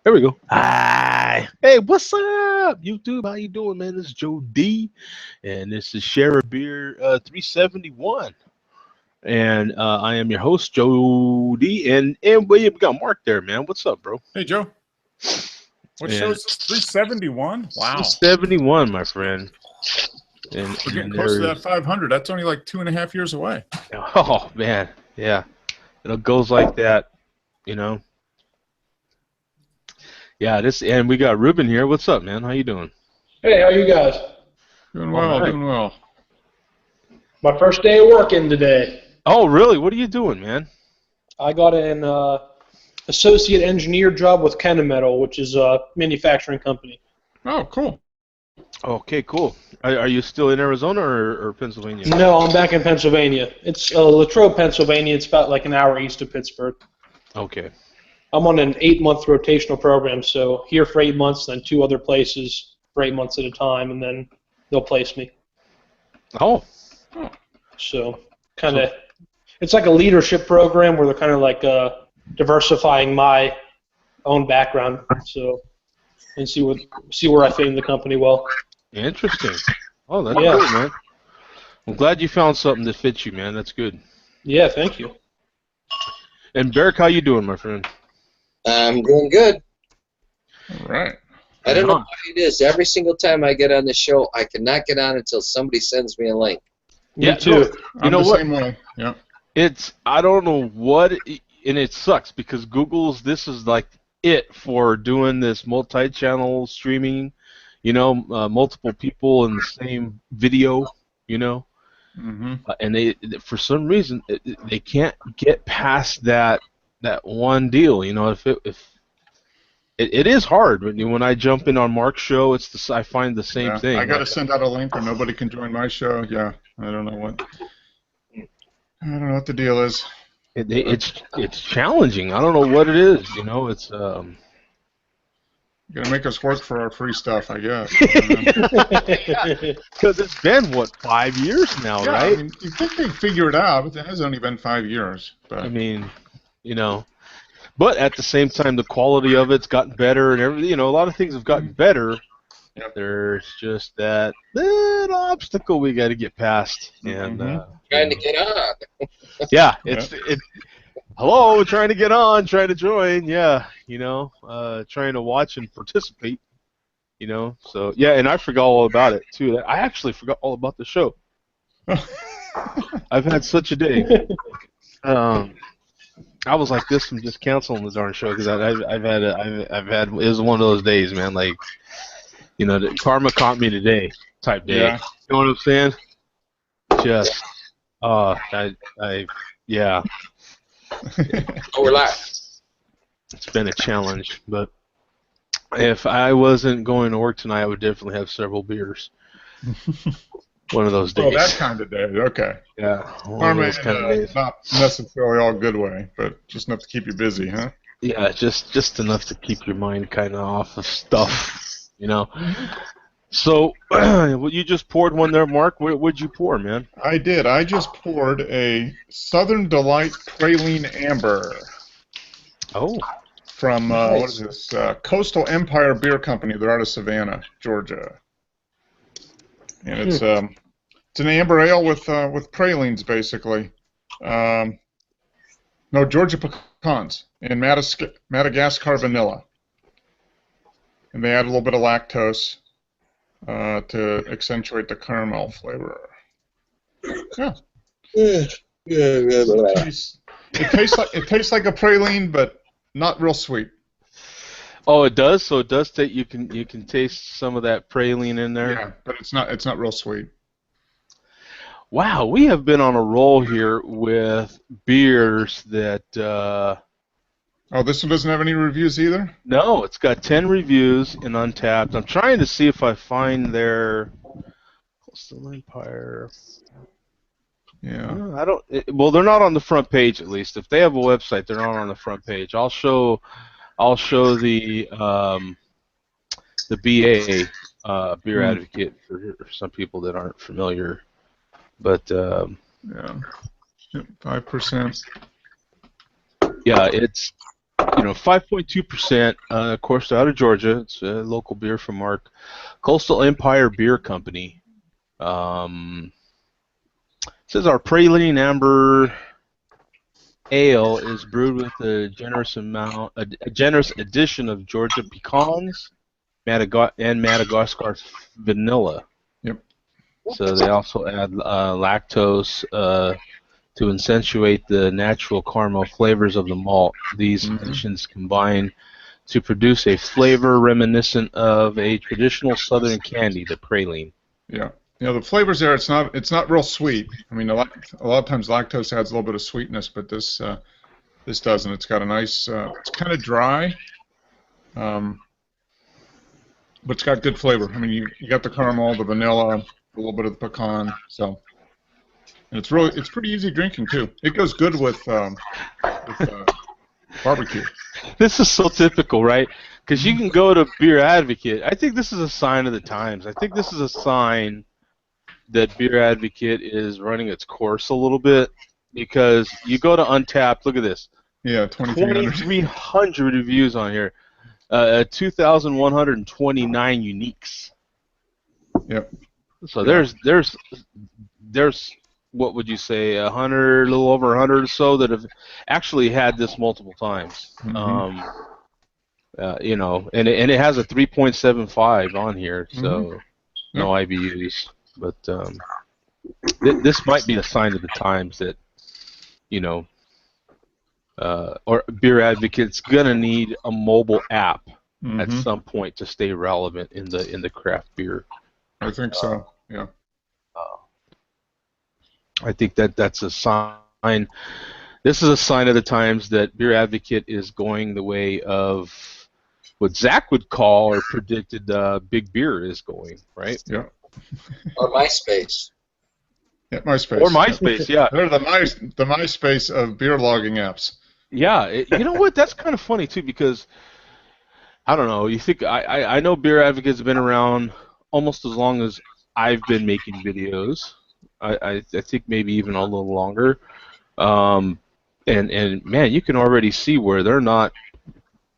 There we go. Hi. Hey, what's up, YouTube? How you doing, man? This is Joe D, and this is Share a Beer 371. And I am your host, Joe D. And we got Mark there, man. What's up, bro? Hey, Joe. What show And is this? 371? Wow. 371, my friend. And We're getting close to that 500. That's only like 2.5 years away. Oh man, yeah. It goes like that, you know. Yeah, and we got Ruben here. What's up, man? How you doing? Hey, how you guys? Doing All well, right. doing well. My first day of working today. Oh, really? What are you doing, man? I got an associate engineer job with Kennametal, which is a manufacturing company. Oh, cool. Okay, cool. Are you still in Arizona or Pennsylvania? No, I'm back in Pennsylvania. It's Latrobe, Pennsylvania. It's about like an hour east of Pittsburgh. Okay. I'm on an 8-month rotational program, so here for 8 months, then 2 other places for 8 months at a time, and then they'll place me. Oh. So it's like a leadership program where they're kind of like diversifying my own background, so and see where I fit in the company well. Interesting. Oh, that's Yeah. cool, man. I'm glad you found something that fits you, man. That's good. Yeah, thank you. And Beric, how you doing, my friend? I'm doing good. All right. I don't know why it is. Every single time I get on the show, I cannot get on until somebody sends me a link. Yeah, Me too. no, I'm know the what? same way. Yeah. I don't know what, and it sucks because this is like it for doing this multi-channel streaming, multiple people in the same video, Mm-hmm. and they, for some reason, they can't get past that one deal, if it is hard when I jump in on Mark's show. I find the same Yeah. thing. I got to send out a link or nobody can join my show. Yeah. I don't know what the deal is. It's challenging. I don't know what it is. It's You're going to make us work for our free stuff, I guess. because it's been 5 years now, Yeah, right? I mean, you think they'd figure it out, but it has only been 5 years. But I mean, but at the same time, the quality of it's gotten better, and everything. A lot of things have gotten better. Yep. There's just that little obstacle we got to get past, and Trying to get on. yeah, hello, trying to get on, trying to join, yeah, trying to watch and participate, so yeah, and I forgot all about it too. I actually forgot all about the show. I've had such a day. I was like this from just canceling the darn show because I've had it was one of those days, man. Like, the karma caught me today type day. Yeah. You know what I'm saying? Just, yeah. Oh, relax. It's been a challenge, but if I wasn't going to work tonight, I would definitely have several beers. One of those days. Oh, that kind of day. Okay. Yeah. One Karma of those kind of days. not necessarily all good way, but just enough to keep you busy, huh? Yeah, just enough to keep your mind kind of off of stuff, So, you just poured one there, Mark. What'd you pour, man? I did. I just poured a Southern Delight Praline Amber. Oh. From, Nice. what is this? Coastal Empire Beer Company. They're out of Savannah, Georgia. And it's an amber ale with pralines, basically. No, Georgia pecans and Madagascar vanilla. And they add a little bit of lactose to accentuate the caramel flavor. Yeah. It tastes like a praline, but not real sweet. Oh, it does. So it does take you can taste some of that praline in there. Yeah, but it's not real sweet. Wow, we have been on a roll here with beers that. Oh, this one doesn't have any reviews either? No, it's got 10 reviews in Untapped. I'm trying to see if I find their Coastal Empire. Yeah. I don't. Well, they're not on the front page at least. If they have a website, they're not on the front page. I'll show the BA beer advocate for some people that aren't familiar. But yeah, 5%. yeah, it's 5.2%. Of course, out of Georgia. It's a local beer from Mark. Coastal Empire Beer Company. Says our praline amber ale is brewed with a generous addition of Georgia pecans, and Madagascar vanilla. Yep. So they also add lactose to accentuate the natural caramel flavors of the malt. These additions combine to produce a flavor reminiscent of a traditional southern candy, the praline. Yeah. The flavors there, it's not real sweet. I mean, a lot of times lactose adds a little bit of sweetness, but this doesn't. It's got a nice, it's kind of dry, but it's got good flavor. I mean, you got the caramel, the vanilla, a little bit of the pecan, so. And it's pretty easy drinking too. It goes good with barbecue. This is so typical, right? Because you can go to Beer Advocate. I think this is a sign of the times. I think this is a sign that Beer Advocate is running its course a little bit, because you go to Untapped. Look at this. Yeah, 2,300 reviews on here. 2,129 uniques. Yep. So there's what would you say, 100, a little over 100 or so that have actually had this multiple times. And it has a 3.75 on here, so no IBUs. But this might be a sign of the times that, or Beer Advocate's gonna need a mobile app at some point to stay relevant in the craft beer. I think so. Yeah. I think that's a sign. This is a sign of the times that Beer Advocate is going the way of what Zach would call or predicted Big Beer is going, right? Yeah. Or MySpace. Yeah, MySpace. Or MySpace, yeah. They're the MySpace of beer logging apps. Yeah, you know what? That's kind of funny too, because I don't know. You think I know Beer Advocate's been around almost as long as I've been making videos. I think maybe even a little longer. And man, you can already see where they're not.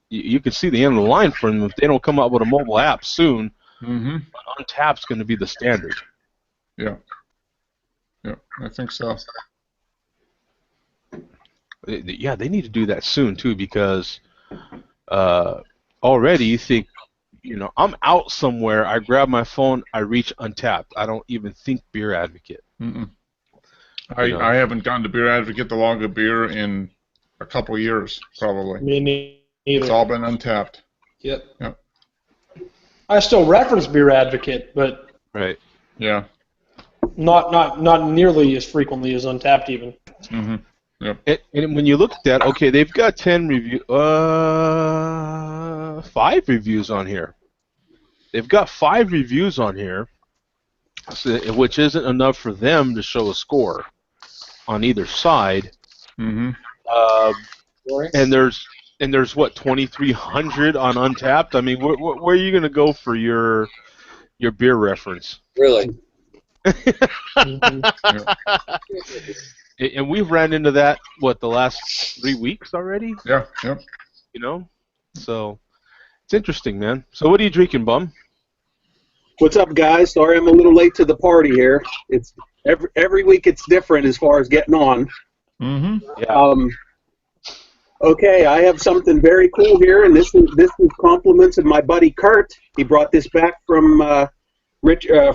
You can see the end of the line for them if they don't come out with a mobile app soon. Untapped's going to be the standard. Yeah. Yeah, I think so. Yeah, they need to do that soon too, because already you think, I'm out somewhere, I grab my phone, I reach Untapped. I don't even think Beer Advocate. I haven't gone to Beer Advocate to log a beer in a couple years, probably. Me neither. It's all been Untapped. Yep. Yep. I still reference Beer Advocate, but Right. Yeah. not nearly as frequently as Untapped even. Yep. And when you look at that, okay, they've got 5 reviews on here. They've got 5 reviews on here, which isn't enough for them to show a score on either side. And there's what, 2,300 on Untapped. I mean, where are you going to go for your beer reference? Really? And we've ran into that, the last 3 weeks already? Yeah, yep. So it's interesting, man. So what are you drinking, Bum? What's up, guys? Sorry I'm a little late to the party here. It's every week it's different as far as getting on. Yeah. Okay, I have something very cool here, and this is compliments of my buddy Kurt. He brought this back from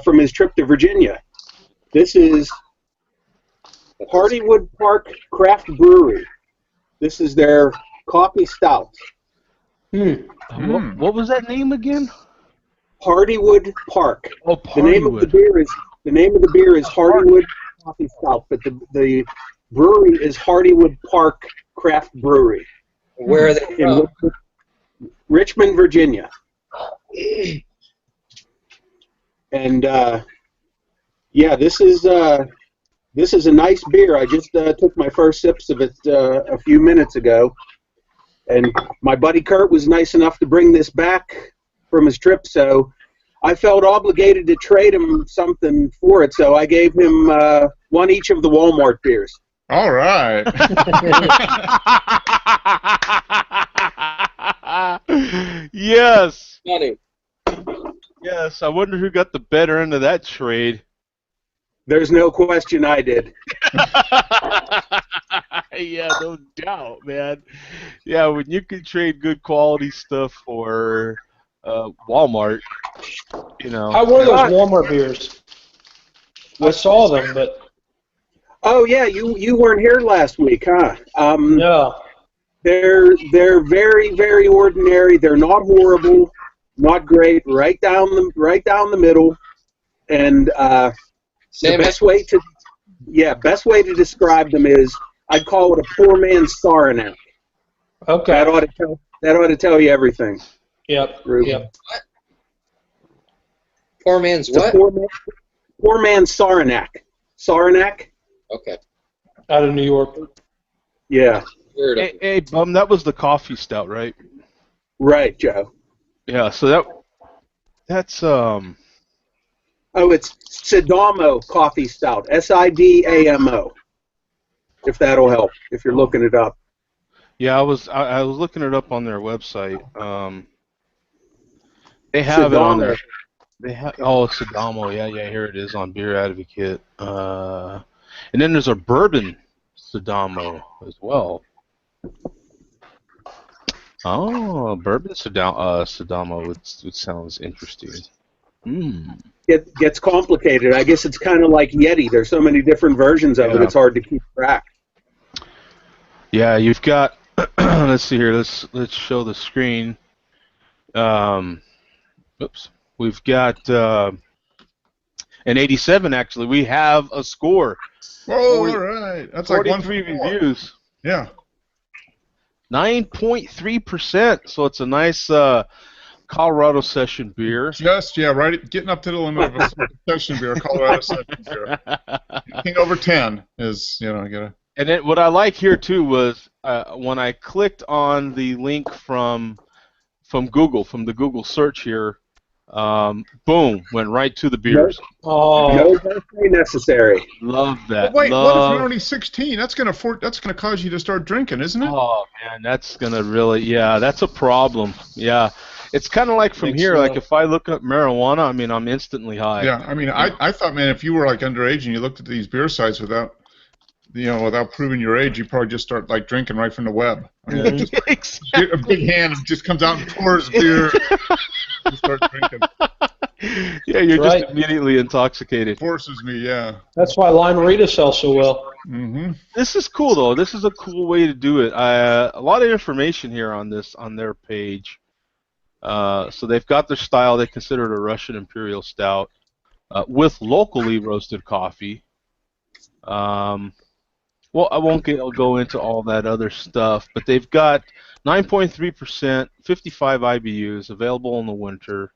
from his trip to Virginia. This is Hardywood Park Craft Brewery. This is their coffee stout. What was that name again? Hardywood Park. Oh, The name of the beer is Hardywood Coffee Stout, but the brewery is Hardywood Park Craft Brewery. Where are they from? In Richmond, Virginia. And yeah, this is a nice beer. I just took my first sips of it a few minutes ago, and my buddy Kurt was nice enough to bring this back from his trip, so I felt obligated to trade him something for it, so I gave him one each of the Walmart beers. All right. Yes. Funny. Yes. I wonder who got the better end of that trade. There's no question I did. Yeah, no doubt, man. Yeah, when you can trade good quality stuff for Walmart, you know. How were those Walmart beers? I saw them, but Oh yeah, you weren't here last week, huh? no. They're very very ordinary. They're not horrible, not great. Right down the middle, and the Same best way to describe them is I'd call it a poor man's Saranac. Okay. That ought to tell you everything. Yep. Ruben. Yep. Poor man's It's a what? poor man's Saranac. Saranac? Okay. Out of New York. Yeah. Heard of Hey, it. hey, Bum, that was the coffee stout, right? Right, Joe. Yeah, so that's Oh, it's Sidamo Coffee Stout. SIDAMO. If that'll help, if you're looking it up. yeah, I was looking it up on their website. They have it on there. They have Sidamo, yeah, here it is on Beer Advocate. And then there's a bourbon Sidamo as well. Oh, bourbon Sidamo, which sounds interesting. It gets complicated. I guess it's kind of like Yeti. There's so many different versions of it, Yeah. it's hard to keep track. Yeah, you've got. Let's see here. Let's show the screen. Oops. We've got an 87. Actually, we have a score. Oh, all right. That's like 43 reviews. Yeah. 9.3%. So it's a nice Colorado session beer. Just, right, getting up to the limit of a session beer, Colorado session beer. Anything over 10 is, you gotta. And then what I like here too was when I clicked on the link from Google, from the Google search here, boom, went right to the beers. Oh. No birthday necessary. Love that. But wait, what if you're only 16? That's gonna cause you to start drinking, isn't it? Oh man, that's gonna really, that's a problem. Yeah, it's kind of like from here. so. Like if I look up marijuana, I mean, I'm instantly high. Yeah, I mean, I thought, man, if you were like underage and you looked at these beer sites without proving your age, you probably just start like drinking right from the web. I mean, just, Exactly. a big hand just comes out and pours beer. You start drinking. Yeah, you're Right. just immediately intoxicated. Forces me, yeah. That's why Lime Rita sells so well. Mm-hmm. This is cool though. This is a cool way to do it. A lot of information here on their page. So they've got their style. They consider it a Russian Imperial Stout with locally roasted coffee. Well, I won't go into all that other stuff, but they've got 9.3%, 55 IBUs, available in the winter.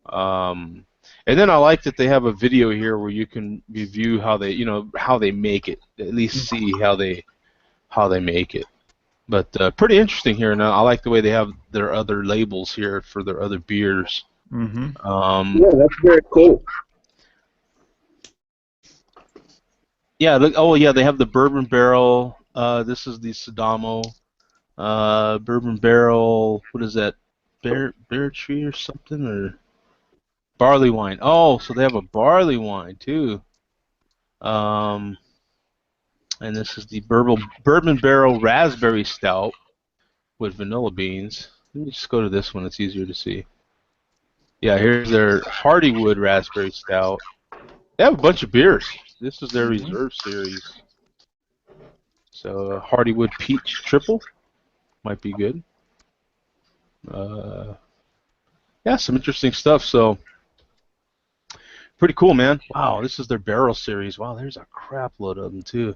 And then I like that they have a video here where you can review how they make it, at least see how they make it. But pretty interesting here, and I like the way they have their other labels here for their other beers. Mm-hmm. Yeah, that's very cool. Yeah, they have the bourbon barrel. This is the Sidamo bourbon barrel. What is that? Bear tree or something, or barley wine? Oh, so they have a barley wine too. And this is the bourbon barrel raspberry stout with vanilla beans. Let me just go to this one. It's easier to see. Yeah, here's their Hardywood raspberry stout. They have a bunch of beers. This is their reserve series. So Hardywood Peach Triple might be good. Yeah, some interesting stuff. So pretty cool, man. Wow, this is their barrel series. Wow, there's a crap load of them too.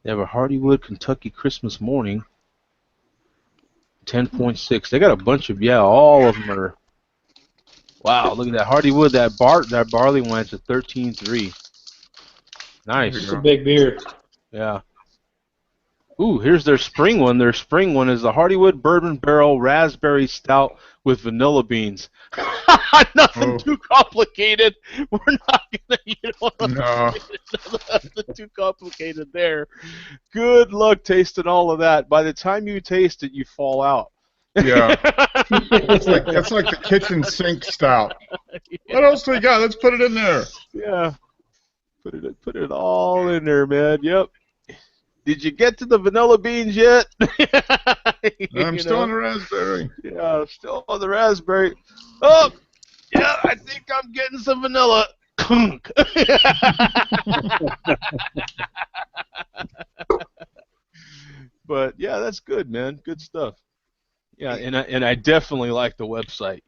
They have a Hardywood Kentucky Christmas Morning, 10.6. They got a bunch of all of them are. Wow, look at that Hardywood. That barley wine's a 13.3. Nice. It's a big beer. Yeah. Ooh, here's their spring one. Their spring one is the Hardywood Bourbon Barrel Raspberry Stout with vanilla beans. Nothing too complicated. We're not gonna, nothing too complicated there. Good luck tasting all of that. By the time you taste it, you fall out. Yeah. That's like the kitchen sink stout. What else do we got? Let's put it in there. Yeah. Put it all in there, man. Yep. Did you get to the vanilla beans yet? I'm still on the raspberry. Yeah, still on the raspberry. Oh, yeah, I think I'm getting some vanilla. But yeah, that's good, man. Good stuff. Yeah, and I definitely like the website.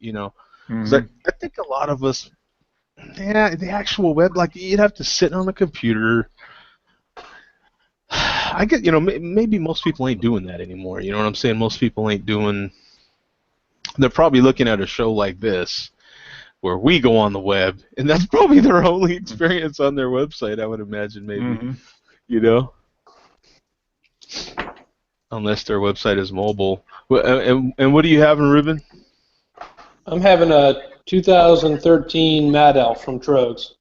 'Cause I think a lot of us, yeah, the actual web, like you'd have to sit on a computer. I get, maybe most people ain't doing that anymore. You know what I'm saying? Most people ain't doing. They're probably looking at a show like this, where we go on the web, and that's probably their only experience on their website. I would imagine, maybe, unless their website is mobile. And what are you having, Ruben? I'm having a 2013 Mad Elf from Trogs.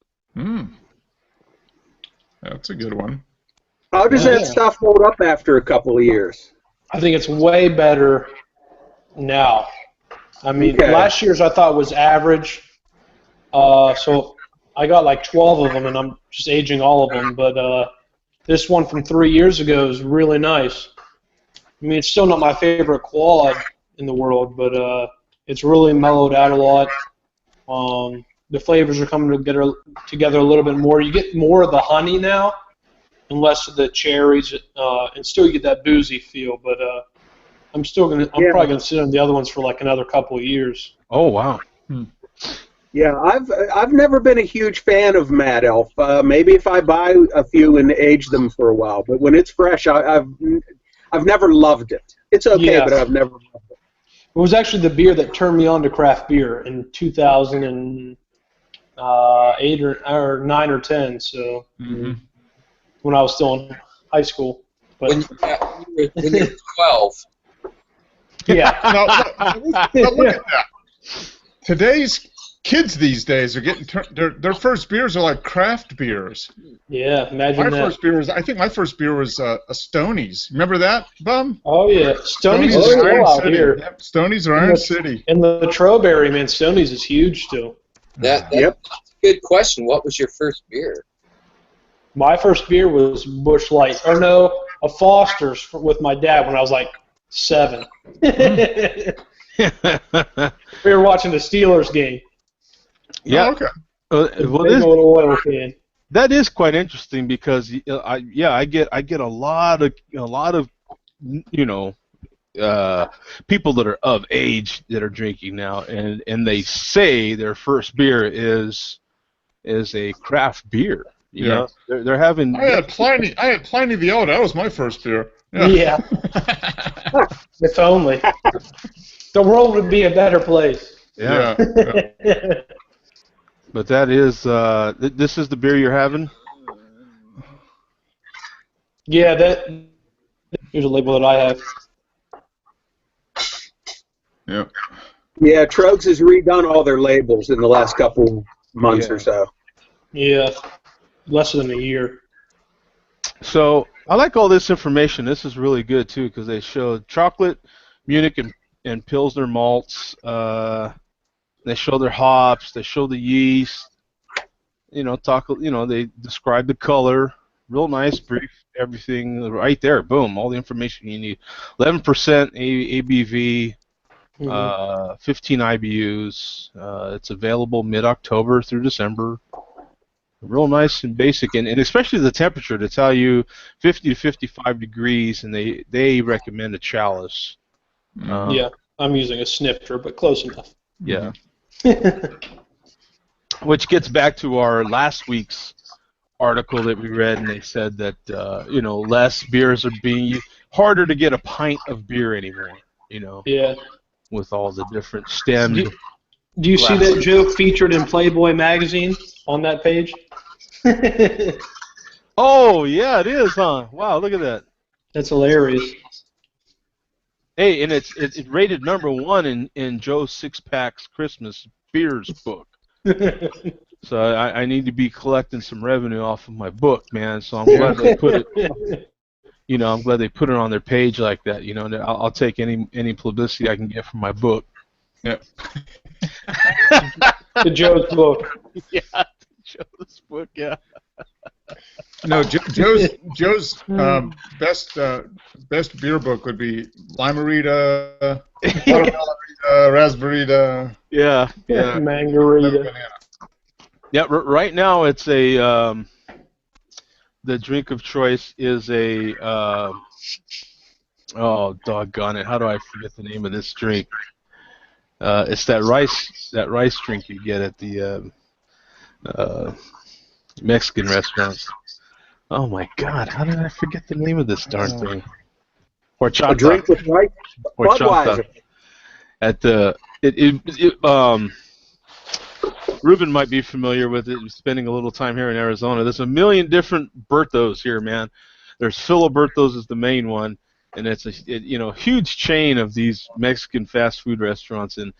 That's a good one. How does that stuff hold up after a couple of years? I think it's way better now. I mean, last year's I thought was average. So I got like 12 of them, and I'm just aging all of them. But this one from 3 years ago is really nice. I mean, it's still not my favorite quad in the world, but it's really mellowed out a lot. The flavors are coming together a little bit more. You get more of the honey now, and less of the cherries, and still you get that boozy feel. But I'm probably gonna sit on the other ones for like another couple of years. Oh wow. Yeah, I've never been a huge fan of Mad Elf. Maybe if I buy a few and age them for a while, but when it's fresh, I've never loved it. It's okay, but I've never loved it. It was actually the beer that turned me on to craft beer in 2008 or 9 or 10. So when I was still in high school. But when you were 12. Yeah. Now look at that. Today's kids these days are getting their first beers are like craft beers. Yeah, imagine that. I think my first beer was a Stoney's. Remember that, Bum? Oh yeah, Stoney's is still out here. Yep, Stoney's are Iron City. And the Troberry, man, Stoney's is huge still. That's a good question. What was your first beer? My first beer was Busch Light, or no, a Foster's with my dad when I was like 7. We were watching the Steelers game. Yeah. Oh, okay. Well, Big old oil can. that is quite interesting because I get a lot of people that are of age that are drinking now, and they say their first beer is a craft beer. You know, they're having. I had Pliny the Elder. That was my first beer. Yeah. If only. The world would be a better place. Yeah. But that is this is the beer you're having? Yeah, here's a label that I have. Yep. Yeah, Trogs has redone all their labels in the last couple months or so. Yeah, less than a year. So I like all this information. This is really good too because they showed chocolate, Munich, and Pilsner malts. They show their hops. They show the yeast. They describe the color. Real nice, brief, everything right there. Boom, all the information you need. 11% ABV, 15 IBUs. It's available mid-October through December. Real nice and basic, and especially the temperature to tell you 50 to 55 degrees, and they recommend a chalice. Yeah, I'm using a snifter, but close enough. Yeah. Which gets back to our last week's article that we read, and they said that less beers are being used, harder to get a pint of beer anymore. Yeah. With all the different stems. Do you see that joke featured in Playboy magazine on that page? Oh yeah, it is, huh? Wow, look at that. That's hilarious. Hey, and it's rated #1 in Joe's Six Packs Christmas Beers book. So I need to be collecting some revenue off of my book, man. So I'm glad they put it you know, I'm glad they put it on their page like that. You know, and I'll take any publicity I can get from my book. Yeah. The Joe's book. Yeah, Joe's book. Yeah. No, Joe's best beer book would be Limerita, Watermelonita, Raspberryta. Yeah. Mangarita. Banana. Yeah. Right now, it's a the drink of choice is a oh, doggone it! How do I forget the name of this drink? It's that rice drink you get at the Mexican restaurants. Oh my God! How did I forget the name of this darn thing? Horchata. A drink with rice. Horchata. Budweiser. At the Ruben might be familiar with it. Spending a little time here in Arizona. There's a million different Bertos here, man. There's Filiberto's is the main one, and it's a huge chain of these Mexican fast food restaurants. And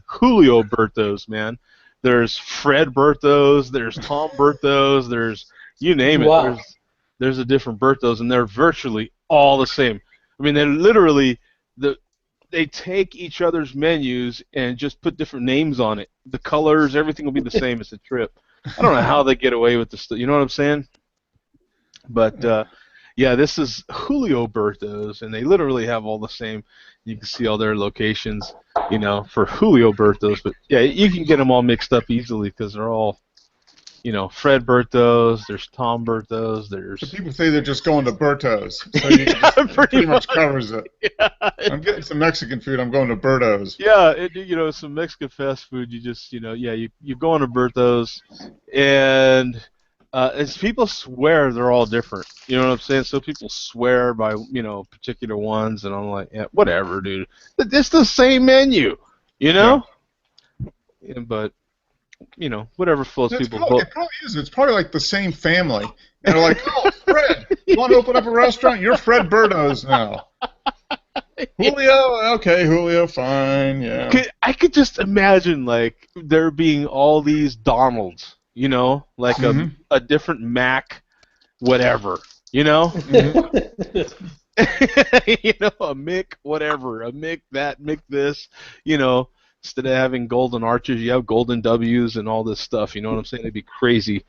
Julio Bertos, man. There's Fred Bertos. There's Tom Bertos. There's you name it. Wow. There's a different Bertos, and they're virtually all the same. I mean, they're literally they take each other's menus and just put different names on it. The colors, everything will be the same. It's a trip. I don't know how they get away with this. You know what I'm saying? But yeah, this is Julio Bertos, and they literally have all the same. You can see all their locations, you know, for Julio Bertos. But yeah, you can get them all mixed up easily because they're all, you know, Fred Bertos. There's Tom Bertos. There's So people say they're just going to Berto's. So you pretty much covers it. Yeah. I'm getting some Mexican food. I'm going to Berto's. Yeah, you know, some Mexican fast food. You just, you know, yeah, you go on to Berto's, and as people swear they're all different. You know what I'm saying? So people swear by, you know, particular ones, and I'm like, yeah, whatever, dude. It's the same menu, you know. Yeah, but you know, whatever floats people. It probably is. It's probably like the same family. And they're like, oh, Fred, you want to open up a restaurant? You're Fred Berto's now. Julio, okay, Julio, fine, yeah. I could just imagine, like, there being all these Donalds, you know, like a different Mac, whatever, you know? You know, a Mick, whatever, a Mick that, Mick this, you know. Instead of having golden arches, you have golden W's and all this stuff. You know what I'm saying? It'd be crazy.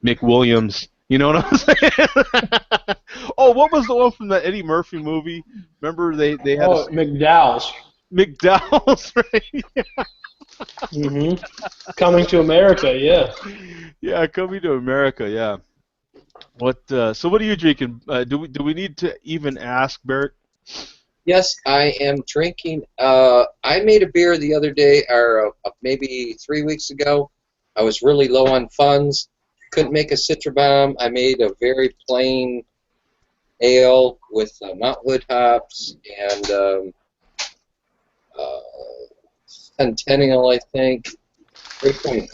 Mick Williams. You know what I'm saying? Oh, what was the one from the Eddie Murphy movie? Remember they had McDowell's. McDowell's, right? Coming to America, yeah. Yeah, Coming to America, yeah. What? So what are you drinking? Do we need to even ask, Barrett? Yes, I am drinking. I made a beer the other day, or maybe 3 weeks ago. I was really low on funds. Couldn't make a Citra Bomb. I made a very plain ale with Mount Hood hops and Centennial, I think. Very plain.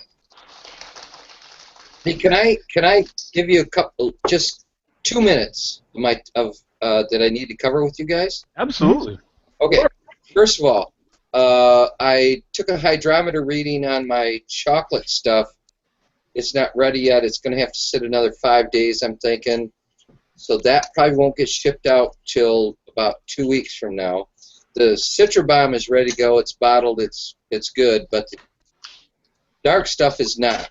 Hey, can I give you a couple, just 2 minutes that I need to cover with you guys? Absolutely. Okay. First of all, I took a hydrometer reading on my chocolate stuff. It's not ready yet. It's going to have to sit another 5 days, I'm thinking. So that probably won't get shipped out till about 2 weeks from now. The Citra Bomb is ready to go. It's bottled. It's good, but the dark stuff is not.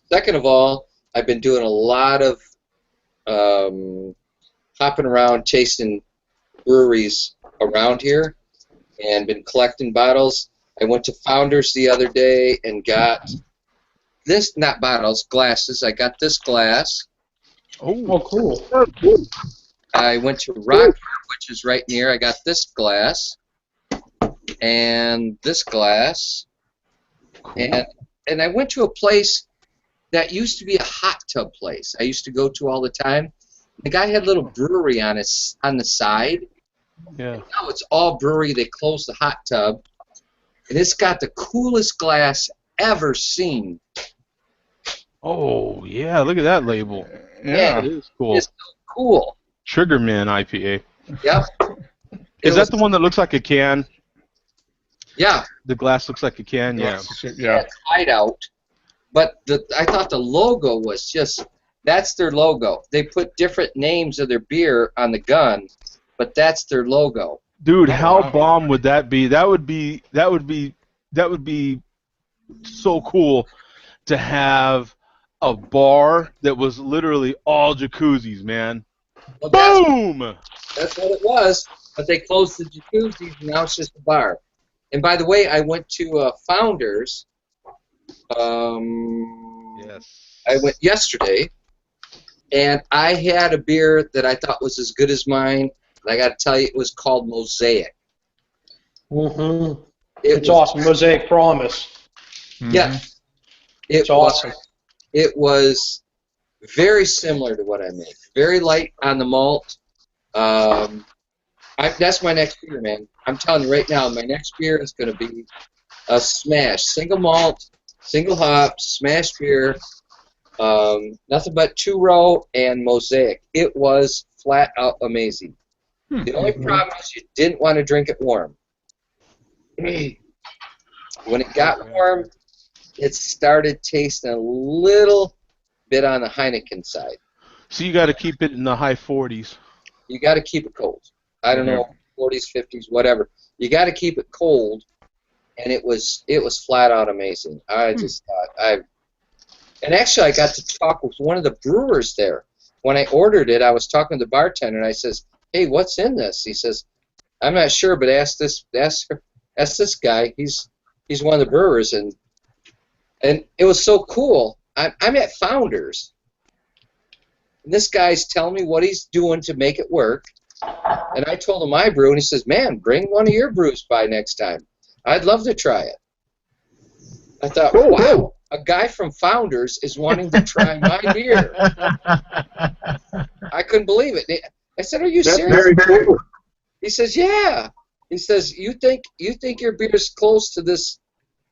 Second of all, I've been doing a lot of hopping around, tasting breweries around here, and been collecting bottles. I went to Founders the other day and got this, not bottles, glasses. I got this glass. Oh, cool. I went to Rock, which is right near. I got this glass and this glass. And I went to a place that used to be a hot tub place I used to go to all the time. The guy had a little brewery on the side. Yeah. And now it's all brewery. They closed the hot tub. And it's got the coolest glass ever seen. Oh, yeah, look at that label. Yeah. It is cool. It's so cool. Sugarman IPA. Yep. Is that the one that looks like a can? Yeah. The glass looks like a can, yeah. Yeah. Hideout. But I thought the logo was just That's their logo. They put different names of their beer on the gun, but that's their logo. Dude, Oh, how wow. bomb would that be? That would be so cool to have a bar that was literally all jacuzzis, man. Well, Boom! that's what it was, but they closed the jacuzzis, and now it's just a bar. And by the way, I went to Founders. Yes. I went yesterday, and I had a beer that I thought was as good as mine. And I got to tell you, it was called Mosaic. Mm-hmm. It It's was, awesome. Mosaic Promise. yeah, It's awesome. It was very similar to what I make. Very light on the malt. That's my next beer, man. I'm telling you right now, my next beer is going to be a smash. Single malt, single hop, smash beer. Nothing but 2-row and Mosaic. It was flat out amazing. The only problem is you didn't want to drink it warm. When it got warm, it started tasting a little bit on the Heineken side. So you got to keep it in the high 40s. You got to keep it cold. I don't know, 40s, 50s, whatever. You got to keep it cold, and it was flat out amazing. I just thought and actually I got to talk with one of the brewers there. When I ordered it, I was talking to the bartender, and I says, "Hey, what's in this?" He says, "I'm not sure, but ask this guy. He's one of the brewers." And it was so cool. I'm at Founders, and this guy's telling me what he's doing to make it work. And I told him my brew, and he says, "Man, bring one of your brews by next time. I'd love to try it." I thought, wow, a guy from Founders is wanting to try my beer. I couldn't believe it. I said, "Are you That's serious?" very cool. He says, "Yeah." He says, "You think your beer's close to this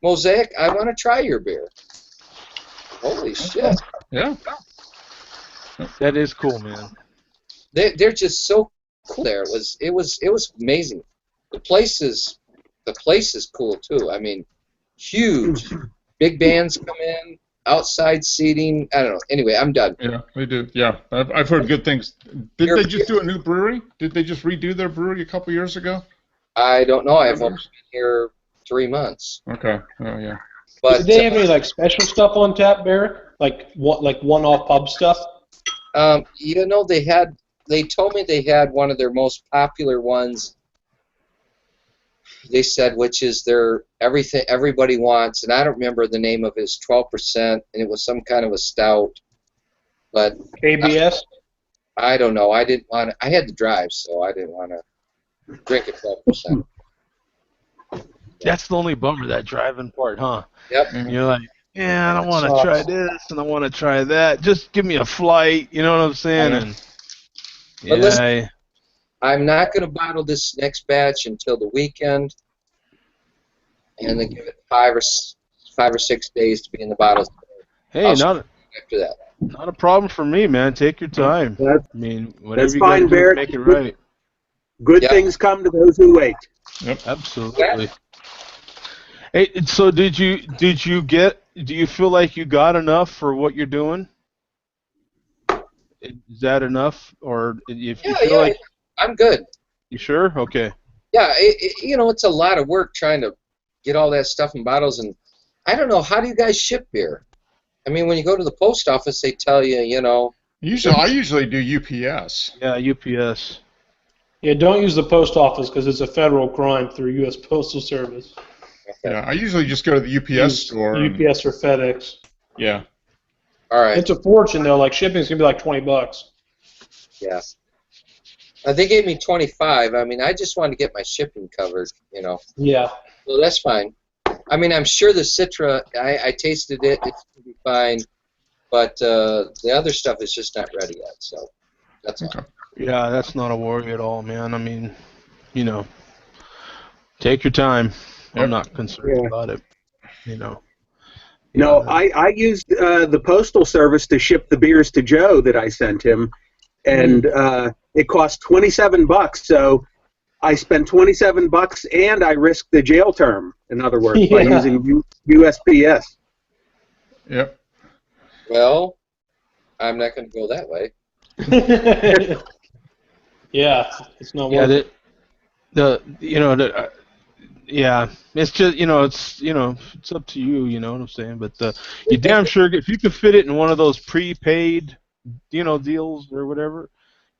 Mosaic? I want to try your beer." Holy shit! Yeah. That is cool, man. They're just so cool there. It was amazing. The place is cool too. I mean, huge. Big bands come in, outside seating. I don't know. Anyway, I'm done. Yeah, they do. Yeah, I've heard good things. Did they just do a new brewery? Did they just redo their brewery a couple years ago? I don't know. I've only been here 3 months. Okay. Oh yeah. But Did they have any like special stuff on tap, Barry? Like one-off pub stuff? you know, they told me they had one of their most popular ones. They said, which is their everything everybody wants, and I don't remember the name of it. It's 12%, and it was some kind of a stout. But KBS? I don't know. I didn't want to. I had to drive, so I didn't want to drink at 12%. That's the only bummer, that driving part, huh? Yep. You're like, yeah, I don't want to Sucks. try this, and I want to try that. Just give me a flight, you know what I'm saying? Yeah. And But listen, yeah, I'm not going to bottle this next batch until the weekend, and then give it 5 or 6 days to be in the bottles. hey, I'll not after that. not a problem for me, man. Take your time. That's, I mean, whatever that's you gotta fine, do to Barrett. make it right. Good Yeah. things come to those who wait. Absolutely. Hey, so do you feel like you got enough for what you're doing? Is that enough, or if you feel like I'm good. you sure? Okay. Yeah, you know, it's a lot of work trying to get all that stuff in bottles, and I don't know, how do you guys ship beer? I mean, when you go to the post office, they tell you, you know. I usually do UPS. Yeah, UPS. Yeah, don't use the post office because it's a federal crime through U.S. Postal Service. Yeah, I usually just go to the UPS store. UPS or FedEx. Yeah. All right. It's a fortune though. Like shipping's gonna be like $20. Yeah. They gave me 25. I mean, I just wanted to get my shipping covered, you know. Yeah. So that's fine. I mean, I'm sure the Citra, I tasted it. It's going to be fine. But the other stuff is just not ready yet. So that's all. Yeah, that's not a worry at all, man. I mean, you know, take your time. I'm not concerned about it, you know. No, I used the Postal Service to ship the beers to Joe that I sent him, and it cost $27. So I spent $27, and I risked the jail term. In other words, by using USPS. Yep. Well, I'm not going to go that way. Yeah, it's not Yeah, worth yeah, it's just it's up to you. You know what I'm saying? But you damn sure if you could fit it in one of those prepaid, deals or whatever,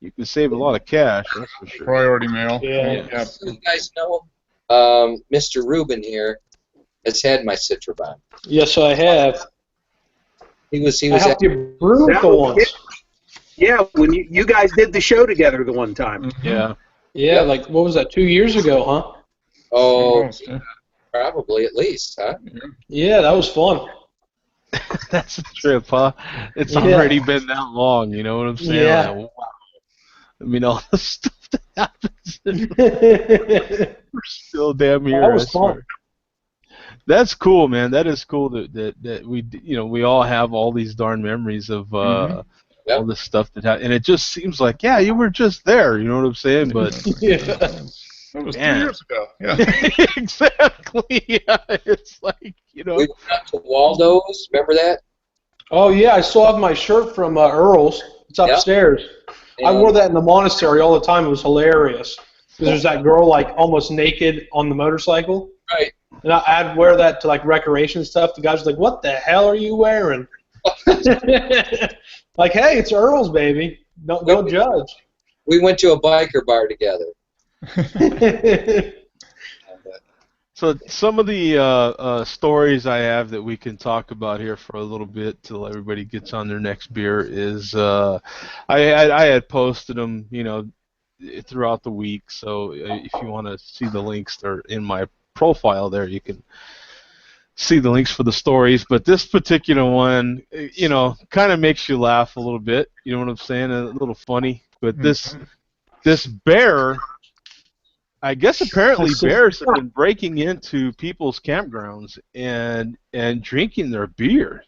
you can save a lot of cash. That's for sure. Priority mail. Yeah. Yeah. So you guys know, Mr. Rubin here has had my Citrobon. Yes, I have. He was I at helped you brew That for was- once. Yeah, when you guys did the show together the one time. Mhm. Yeah. Yeah, Yep. like, what was that, 2 years ago, huh? oh, Yeah. probably at least, huh? Yeah, that was fun. That's a trip, huh? It's Yeah. already been that long. You know what I'm saying? Yeah. Like, wow. I mean, all the stuff that happens, That we're still damn here. was I swear. fun. That's cool, man. That is cool that we all have all these darn memories of all Yep. this stuff and it just seems like, yeah, you were just there. You know what I'm saying? But Yeah. That was 2 Man. years ago. Yeah. exactly, yeah. It's like We went out to Waldo's. Remember that? Oh, yeah, I still have my shirt from Earl's. It's Yep. upstairs. I wore that in the monastery all the time. It was hilarious. Because there's that girl, like, almost naked on the motorcycle. Right. And I'd wear that to, like, recreation stuff. The guys were like, what the hell are you wearing? Like, hey, it's Earl's, baby. Don't judge. We went to a biker bar together. So some of the stories I have that we can talk about here for a little bit till everybody gets on their next beer is I had posted them, throughout the week. So if you want to see the links, they're in my profile there. You can see the links for the stories. But this particular one, kind of makes you laugh a little bit. You know what I'm saying? A little funny. But this bear. I guess apparently bears have been breaking into people's campgrounds and drinking their beer.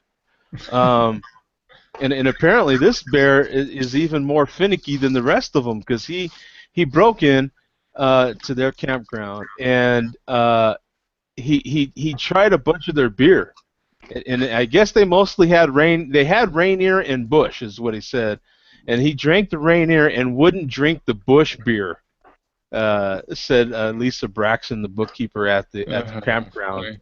And apparently this bear is even more finicky than the rest of them because he broke in to their campground and he tried a bunch of their beer. And I guess they mostly had Rainier and Bush is what he said. And he drank the Rainier and wouldn't drink the Bush beer. Said Lisa Braxton, the bookkeeper at the campground.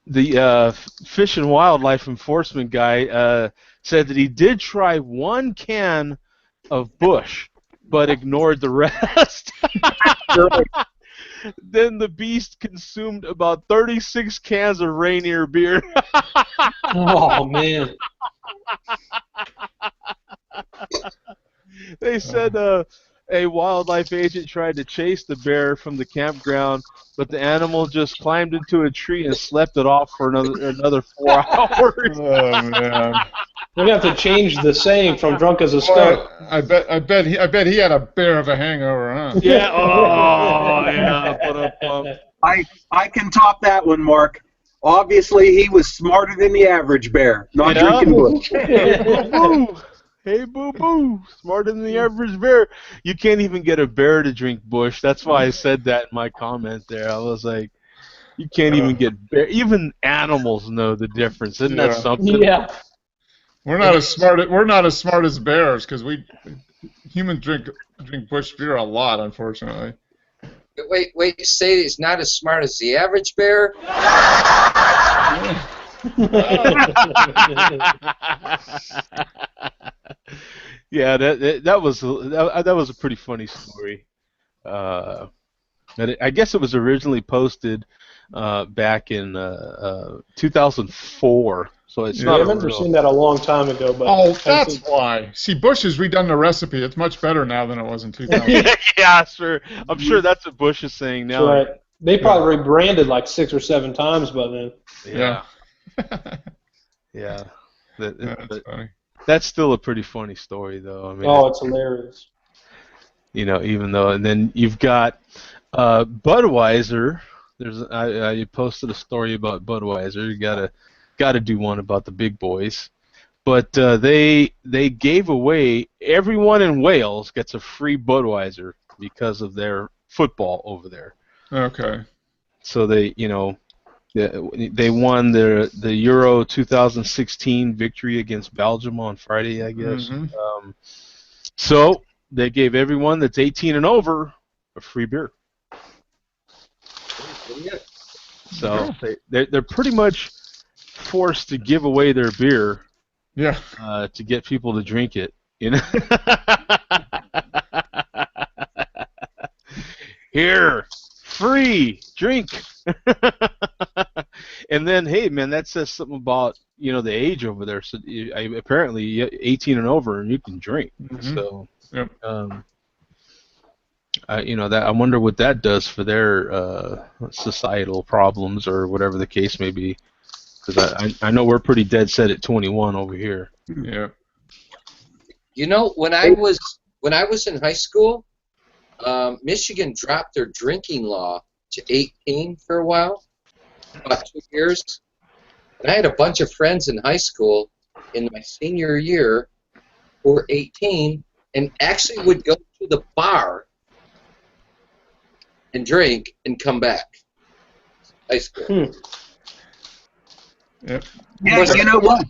The Fish and Wildlife Enforcement guy said that he did try one can of Bush, but ignored the rest. Then the beast consumed about 36 cans of Rainier beer. Oh, man. They said a wildlife agent tried to chase the bear from the campground, but the animal just climbed into a tree and slept it off for another 4 hours. Oh man. We're gonna have to change the saying from "drunk as a skunk." I bet he had a bear of a hangover, huh? Yeah. Oh, yeah. I can top that one, Mark. Obviously, he was smarter than the average bear, not Yeah. drinking Bush. Boo-boo. Hey, boo-boo. Smarter than the average bear. You can't even get a bear to drink Bush. That's why I said that in my comment there. I was like, you can't even get bear. Even animals know the difference. Isn't that something? Yeah. We're not as smart as bears because humans drink Bush beer a lot, unfortunately. Wait, you say he's not as smart as the average bear? Yeah, that was a pretty funny story. I guess it was originally posted back in 2004, so it's I not. remember seeing that a long time ago, but Oh, that's why. See, Bush has redone the recipe. It's much better now than it was in 2000. Yeah, sure. I'm sure that's what Bush is saying now. That's right. They probably rebranded like 6 or 7 times by then. Yeah. Yeah. That's funny. That's still a pretty funty story, though. I mean, Oh, it's hilarious. even though, and then you've got Budweiser. I posted a story about Budweiser. You gotta do one about the big boys. But they gave away, everyone in Wales gets a free Budweiser because of their football over there. Okay. So they, They won the Euro 2016 victory against Belgium on Friday, I guess. Mm-hmm. So they gave everyone that's 18 and over a free beer. So they're pretty much forced to give away their beer, Yeah. to get people to drink it. You know. Here, free drink. And then, hey, man, that says something about the age over there. So apparently, 18 and over, and you can drink. Mm-hmm. So, Yep. I wonder what that does for their societal problems or whatever the case may be. Because I know we're pretty dead set at 21 over here. Yeah. When I was in high school, Michigan dropped their drinking law to 18 for a while, about 2 years. And I had a bunch of friends in high school in my senior year who were 18 and actually would go to the bar and drink and come back. High school. Yep. Yeah, you know what?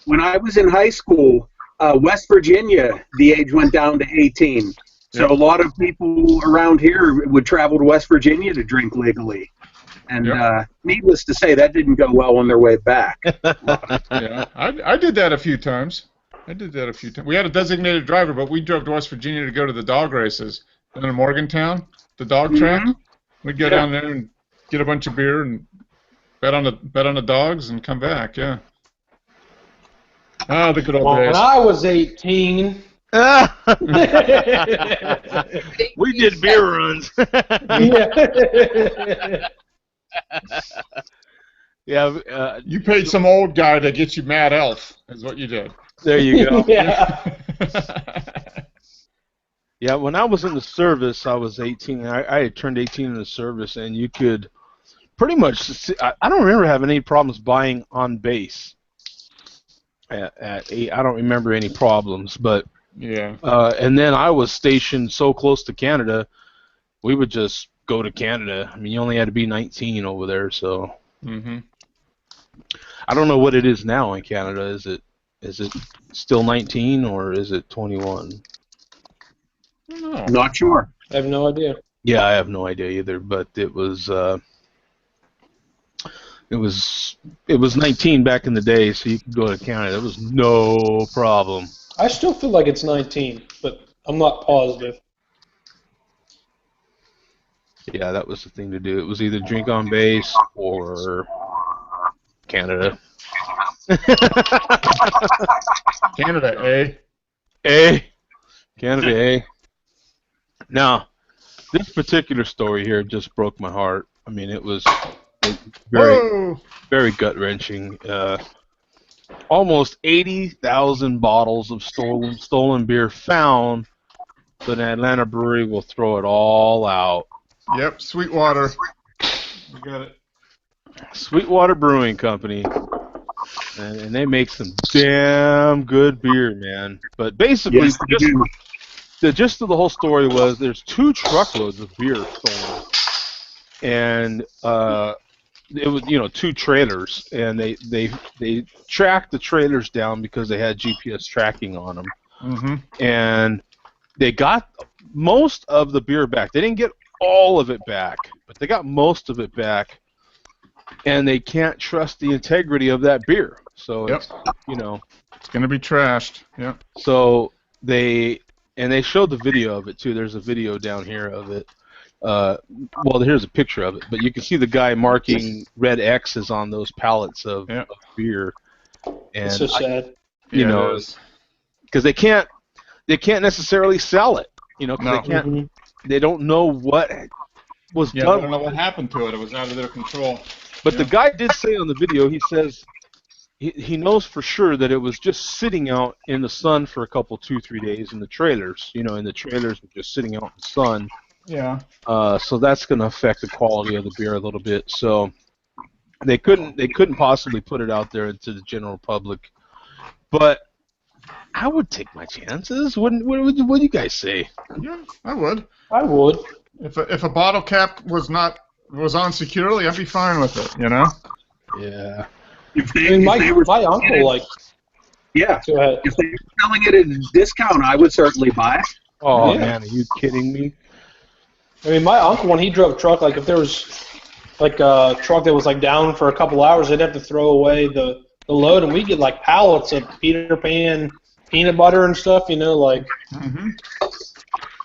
When I was in high school, West Virginia, the age went down to 18. So a lot of people around here would travel to West Virginia to drink legally. And needless to say, that didn't go well on their way back. Yeah, I did that a few times. We had a designated driver, but we drove to West Virginia to go to the dog races down in Morgantown, the dog track. We'd go down there and get a bunch of beer and bet on the dogs and come back. Yeah. Ah, the good old days. When I was 18. We did beer runs. Yeah. You paid some old guy to get you Mad Elf, is what you did. There you go. Yeah. Yeah, when I was in the service, I was 18. I had turned 18 in the service, and you could pretty much. I don't remember having any problems buying on base. At 8, I don't remember any problems, but yeah. And then I was stationed so close to Canada, we would just go to Canada. I mean, you only had to be 19 over there, so. Mm-hmm. I don't know what it is now in Canada. Is it still 19 or is it 21? I don't know. Not sure. I have no idea. Yeah, I have no idea either. But it was 19 back in the day, so you could go to Canada. It was no problem. I still feel like it's 19, but I'm not positive. Yeah, that was the thing to do. It was either drink on base or Canada. Canada, eh? Canada, eh? Now, this particular story here just broke my heart. I mean, it was very gut-wrenching. Almost 80,000 bottles of stolen beer found, but an Atlanta brewery will throw it all out. Yep, Sweetwater. We got it. Sweetwater Brewing Company. And they make some damn good beer, man. But basically, Yes, they do. the gist of the whole story was there's 2 truckloads of beer stolen. And it was 2 trailers, and they tracked the trailers down because they had GPS tracking on them. Mm-hmm. And they got most of the beer back. They didn't get all of it back, but they got most of it back. And they can't trust the integrity of that beer. So it's it's going to be trashed. Yep. So they showed the video of it too. There's a video down here of it. Well, here's a picture of it, but you can see the guy marking red X's on those pallets of beer. And It's so sad. Because they can't necessarily sell it. Because they don't know what was done. I don't know what happened to it. It was out of their control. But the guy did say on the video, he says he knows for sure that it was just sitting out in the sun for a couple, 2-3 days in the trailers. And the trailers were just sitting out in the sun. Yeah. So that's going to affect the quality of the beer a little bit. So they couldn't possibly put it out there to the general public. But I would take my chances. What do you guys say? Yeah, I would. I would. If a bottle cap was on securely, I'd be fine with it. You know. Yeah. If I mean, my uncle, like, yeah, go ahead. if they were selling it at a discount, I would certainly buy it. Oh Yeah. man, are you kidding me? I mean, my uncle, when he drove a truck, like, if there was, like, a truck that was, like, down for a couple hours, they'd have to throw away the load, and we get, like, pallets of Peter Pan peanut butter and stuff, you know, like, Mm-hmm.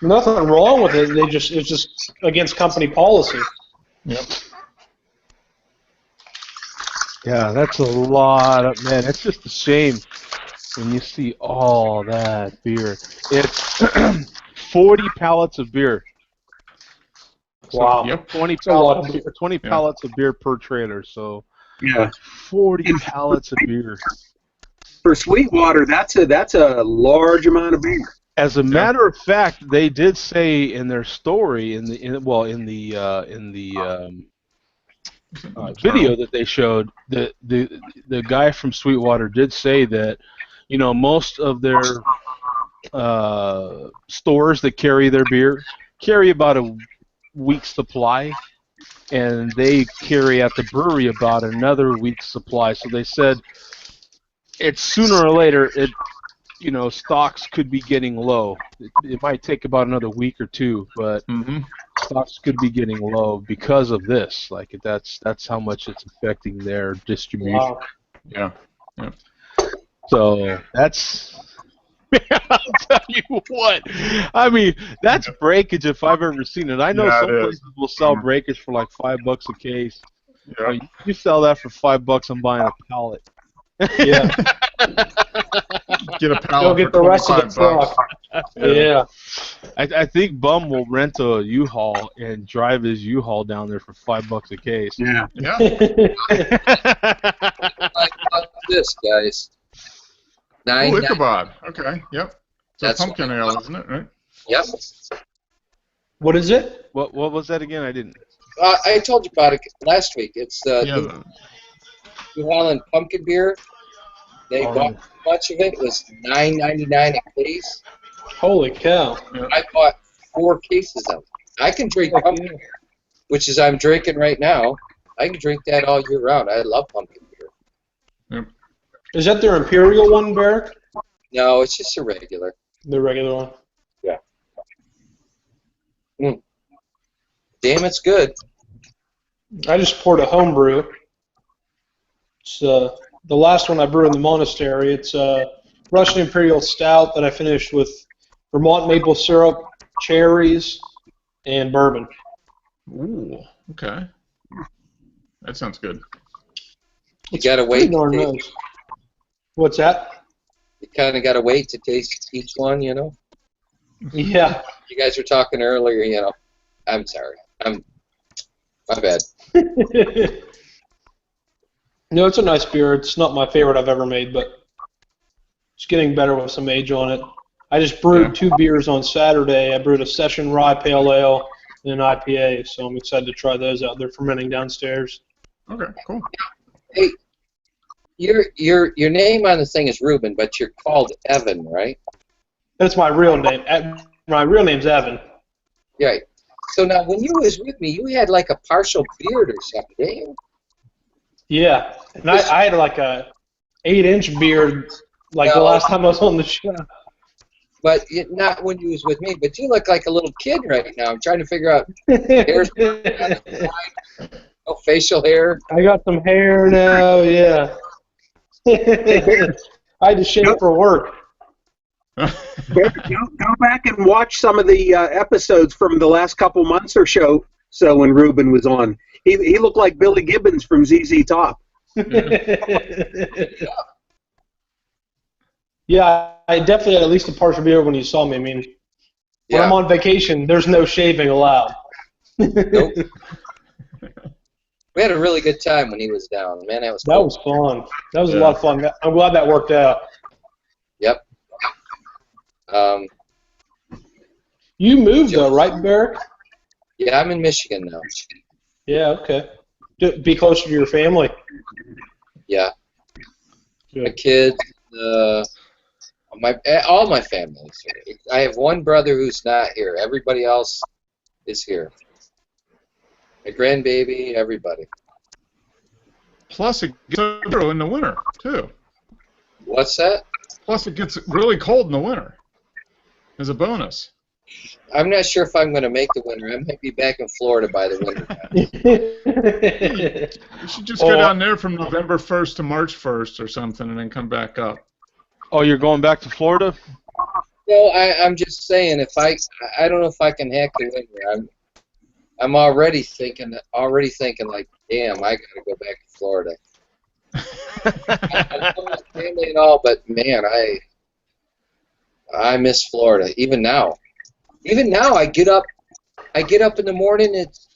nothing wrong with it. It's just against company policy. Yep. Yeah, that's a lot of, man, it's just a shame when you see all that beer. It's 40 pallets of beer. So Wow. Yep. 20 a lot of pallets, beer. 20 Yeah. pallets of beer per trailer, so Yeah. 40 pallets of beer. For Sweetwater, that's a large amount of beer. As a matter of fact, they did say in their story in the video that they showed that the guy from Sweetwater did say that, you know, most of their stores that carry their beer carry about a week's supply, and they carry at the brewery about another week's supply. So they said it's sooner or later stocks could be getting low. It might take about another week or two, but Mm-hmm. stocks could be getting low because of this. Like that's how much it's affecting their distribution. Wow. Yeah. So that's. I'll tell you what. I mean, that's breakage if I've ever seen it. I know Yeah, some it is. places will sell breakage for like $5 a case. Yeah. You sell that for $5, I'm buying a pallet. Yeah. Get a Go pallet get for the rest of the $25. truck. Yeah. I think Bum will rent a U-Haul and drive his U-Haul down there for $5 a case. Yeah. Yeah. Like this, guys. Ooh, Nine. Ichabod. Okay. Yep. It's That's a pumpkin ale, isn't it? Right. Yep. What is it? What was that again? I didn't. I told you about it last week. It's Yeah. New Holland pumpkin beer. They Oh, bought much of it. It was $9.99 a case. Holy cow. I bought 4 cases of it. I can drink pumpkin beer, which is I'm drinking right now. I can drink that all year round. I love pumpkin beer. Is that their Imperial one, Barrick? No, it's just a regular. The regular one. Yeah. Damn, it's good. I just poured a home brew. It's the last one I brewed in the monastery. It's a Russian Imperial Stout that I finished with Vermont maple syrup, cherries, and bourbon. Ooh. Okay. That sounds good. You gotta Pretty wait. darn nice. What's that? You kind of gotta wait to taste each one. You know. Yeah. You guys were talking earlier. You know. I'm sorry. My bad. No, it's a nice beer. It's not my favorite I've ever made, but it's getting better with some age on it. I just brewed 2 beers on Saturday. I brewed a Session Rye Pale Ale and an IPA, so I'm excited to try those out. They're fermenting downstairs. Okay. Cool. Hey, your name on the thing is Ruben, but you're called Evan, right? That's my real name. My real name's Evan. Right. So now, when you was with me, you had like a partial beard or something, didn't you? Yeah, and I had like a 8-inch beard like the last time I was on the show. But not when you was with me. But you look like a little kid right now. I'm trying to figure out hair's no facial hair. I got some hair now, yeah. I had to shave for work. Go back and watch some of the episodes from the last couple months or so when Ruben was on. He looked like Billy Gibbons from ZZ Top. Yeah, I definitely had at least a partial beard when you saw me. I mean, when I'm on vacation, there's no shaving allowed. Nope. We had a really good time when he was down. Man, that was cool. That was fun. That was a lot of fun. I'm glad that worked out. Yep. You moved though, right, Barrick? Yeah, I'm in Michigan now. Yeah, okay. Be closer to your family. Yeah. Good. My kids, all my family. I have one brother who's not here. Everybody else is here. My grandbaby, everybody. Plus, it gets zero in the winter, too. What's that? Plus, it gets really cold in the winter as a bonus. I'm not sure if I'm going to make the winter. I might be back in Florida by the winter. You should just go down there from November 1st to March 1st or something and then come back up. Oh, you're going back to Florida? No, I'm just saying, if I don't know if I can hack the winter. I'm already thinking like, damn, I got to go back to Florida. I love my family and all, but man, I miss Florida. Even now, I get up in the morning. It's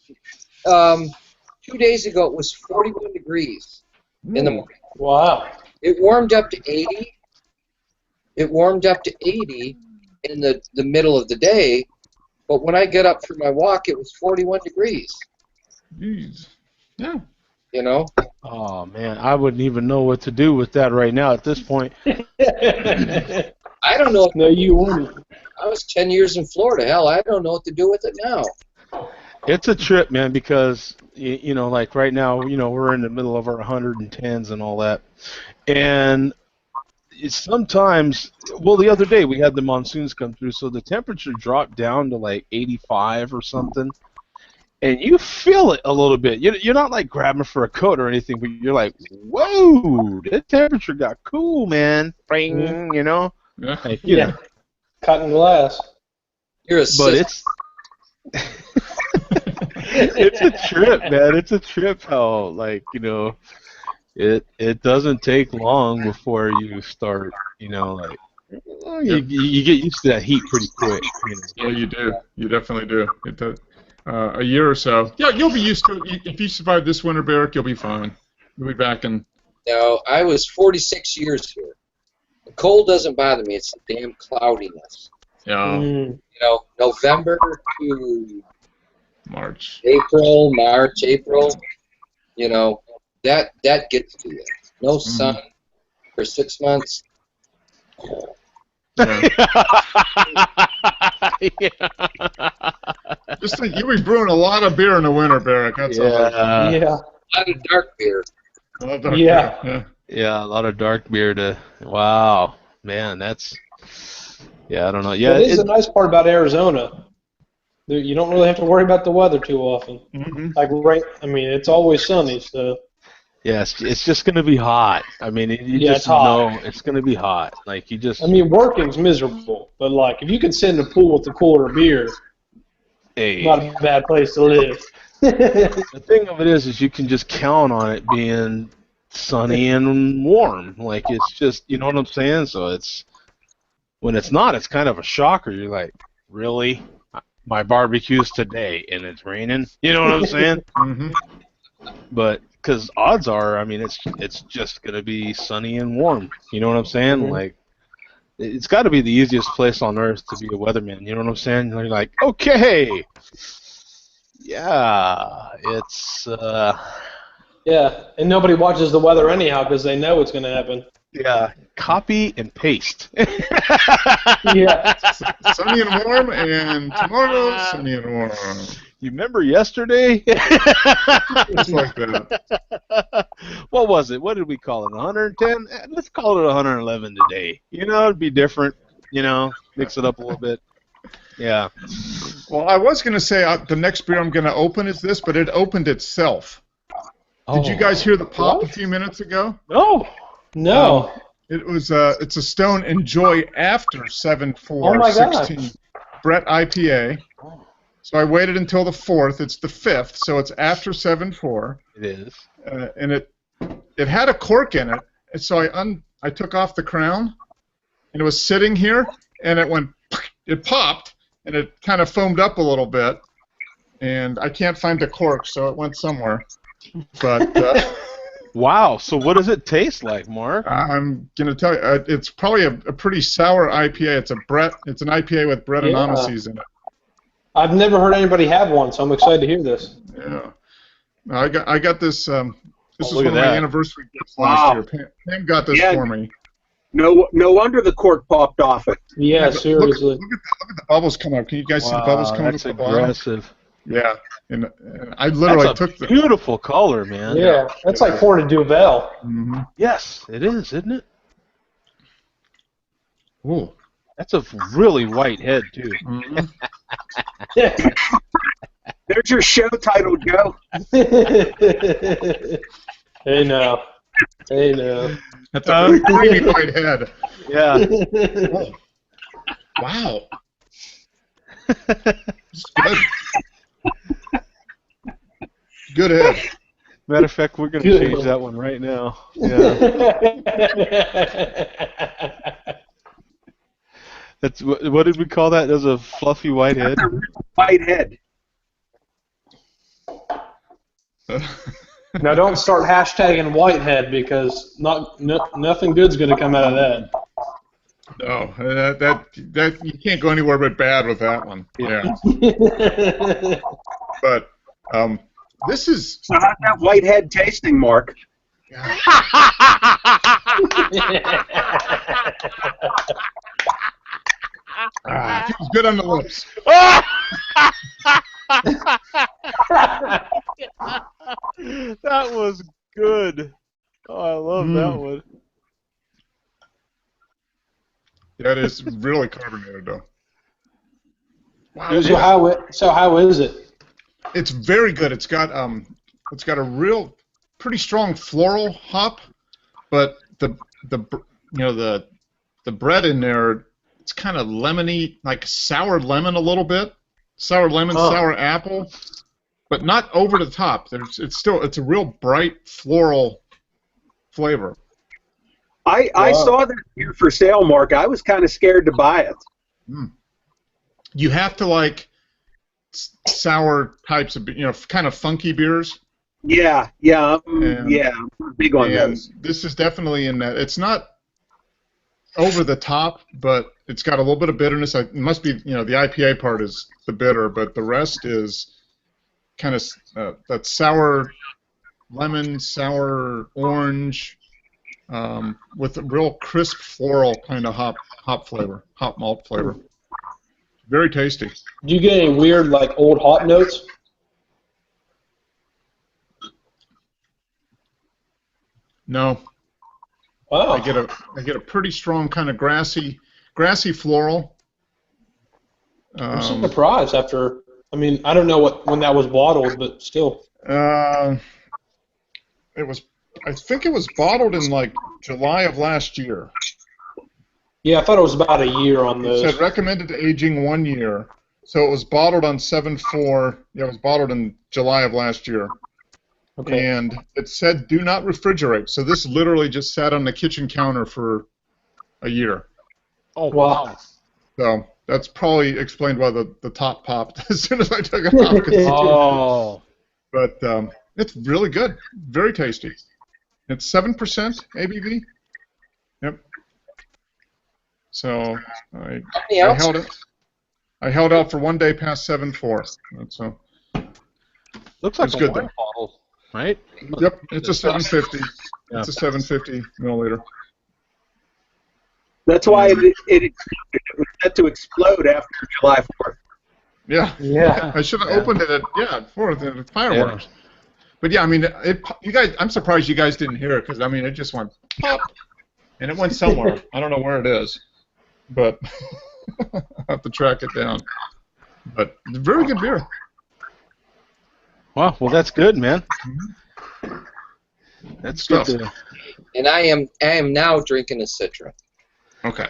2 days ago. It was 41 degrees in the morning. Wow. It warmed up to 80. It warmed up to 80 in the middle of the day, but when I got up for my walk, it was 41 degrees. Jeez. Yeah. You know? Oh man, I wouldn't even know what to do with that right now at this point. I don't know. No, you wouldn't. I was 10 years in Florida. Hell, I don't know what to do with it now. It's a trip, man, because you know, like right now, you know, we're in the middle of our 110s and all that, and it's sometimes, well, the other day we had the monsoons come through, so the temperature dropped down to like 85 or something, and you feel it a little bit. You're not like grabbing for a coat or anything, but you're like, whoa, the temperature got cool, man. Bing, you know? Yeah. Like, you know. Cutting glass. You're a But it's it's a trip, man. It's a trip how, like, you know, it doesn't take long before you start, you know, like, well, you get used to that heat pretty quick. You know? Yeah, you do. You definitely do. It does. A year or so. Yeah, you'll be used to it. If you survive this winter, Barrick, you'll be fine. You'll be back in. No, I was 46 years here. The cold doesn't bother me. It's the damn cloudiness. Yeah. You know, November to March. March, April. You know, that gets to you. No sun for 6 months. Yeah. Just think, you'll be brewing a lot of beer in the winter, Barrick. That's all. Yeah. A lot of dark beer. A lot of dark Yeah. beer. Yeah, a lot of dark beer to. Wow, man, that's. Yeah, I don't know. Yeah, That is the nice part about Arizona. You don't really have to worry about the weather too often. Mm-hmm. Like I mean, it's always sunny, so. yeah, it's just gonna be hot. I mean, you Yeah, just it's hot. know it's gonna be hot. Like you just. I mean, working's miserable, but like if you can sit in the pool with a cooler beer, Hey. not a bad place to live. The thing of it is you can just count on it being sunny and warm. Like it's just, you know what I'm saying? So it's when it's not, it's kind of a shocker. You're like, really? My barbecue's today and it's raining? You know what I'm saying? Mm-hmm. But because odds are, I mean, it's just gonna be sunny and warm. You know what I'm saying? Mhm. Like it's got to be the easiest place on earth to be a weatherman. You know what I'm saying? You're like, okay. Yeah, it's Yeah, and nobody watches the weather anyhow because they know it's going to happen. yeah, copy and paste. Yeah. Sunny and warm, and tomorrow, sunny and warm. You remember yesterday? Just like that. What was it? What did we call it? 110? Let's call it 111 today. You know, it'd be different. You know, mix it up a little bit. Yeah. Well, I was going to say the next beer I'm going to open is this, but it opened itself. Did you guys hear the pop a few minutes ago? No. No. It was it's a Stone Enjoy After 7-4 Oh my gosh. 16 Brett IPA. So I waited until the 4th. It's the 5th, so it's after 7-4. It is. And it had a cork in it, and so I took off the crown, and it was sitting here, and it popped, and it kind of foamed up a little bit, and I can't find the cork, so it went somewhere. But Wow. So what does it taste like, Mark? I'm gonna tell you, it's probably a pretty sour IPA. It's an IPA with Brettanomyces in it. I've never heard anybody have one, so I'm excited to hear this. Yeah. No, I got this. This is look one at of my that. anniversary gifts last year. Pam got this for me. No wonder the cork popped off it. Yeah, seriously. Look at the bubbles come up. Can you guys see the bubbles coming up that's the bottom? aggressive. Yeah, and I literally That's a took the. beautiful color, man. Yeah, that's like Port of Duvel. Mm-hmm. Yes, it is, isn't it? Ooh. That's a really white head too. Mm-hmm. There's your show title, Joe. Hey now. Hey now. That's a creamy white head. Yeah. Oh. Wow. Good. Good head. Matter of fact, we're going to change that one right now. Yeah. That's what did we call that? There's a fluffy white head. White head. Now don't start hashtagging Whitehead because nothing good's going to come out of that. No, that you can't go anywhere but bad with that one. Yeah. But this is. So how's that white head tasting, Mark? Feels good on the lips. That was good. Oh, I love that one. That is really carbonated, though. Wow. So how is it? It's very good. It's got a real pretty strong floral hop, but the bread in there, it's kind of lemony, like sour lemon a little bit, sour lemon, sour apple, but not over the top. It's a real bright floral flavor. I saw that here for sale, Mark. I was kind of scared to buy it. Mm. You have to like sour types of, kind of funky beers. Yeah, I'm big on those. This is definitely in that. It's not over the top, but it's got a little bit of bitterness. It must be, the IPA part is the bitter, but the rest is kind of that sour lemon, sour orange, with a real crisp floral kind of hop flavor, hop malt flavor. Very tasty. Do you get any weird like old hop notes? No. Wow. I get a pretty strong kind of grassy floral. I'm surprised after. I mean, I don't know when that was bottled, but still. I think it was bottled in like July of last year. Yeah, I thought it was about a year on those. It said recommended aging 1 year. So it was bottled on 7/4. Yeah, it was bottled in July of last year. Okay. And it said do not refrigerate. So this literally just sat on the kitchen counter for a year. Oh, wow. So that's probably explained why the top popped as soon as I took it off. Oh. But it's really good. Very tasty. It's 7% ABV. Yep. So I held out for 1 day past 7/4. So Looks like it's a good wine bottle, right? Yep, it's a 750. Yeah. It's a 750 milliliter. That's why it was set to explode after July 4th. Yeah. Yeah. I should have opened it at for the fireworks. Yeah. But yeah, I mean, you guys. I'm surprised you guys didn't hear it because I mean, it just went pop, and it went somewhere. I don't know where it is, but I'll have to track it down. But very good beer. Well, that's good, man. That's good. And I am now drinking a Citra. Okay.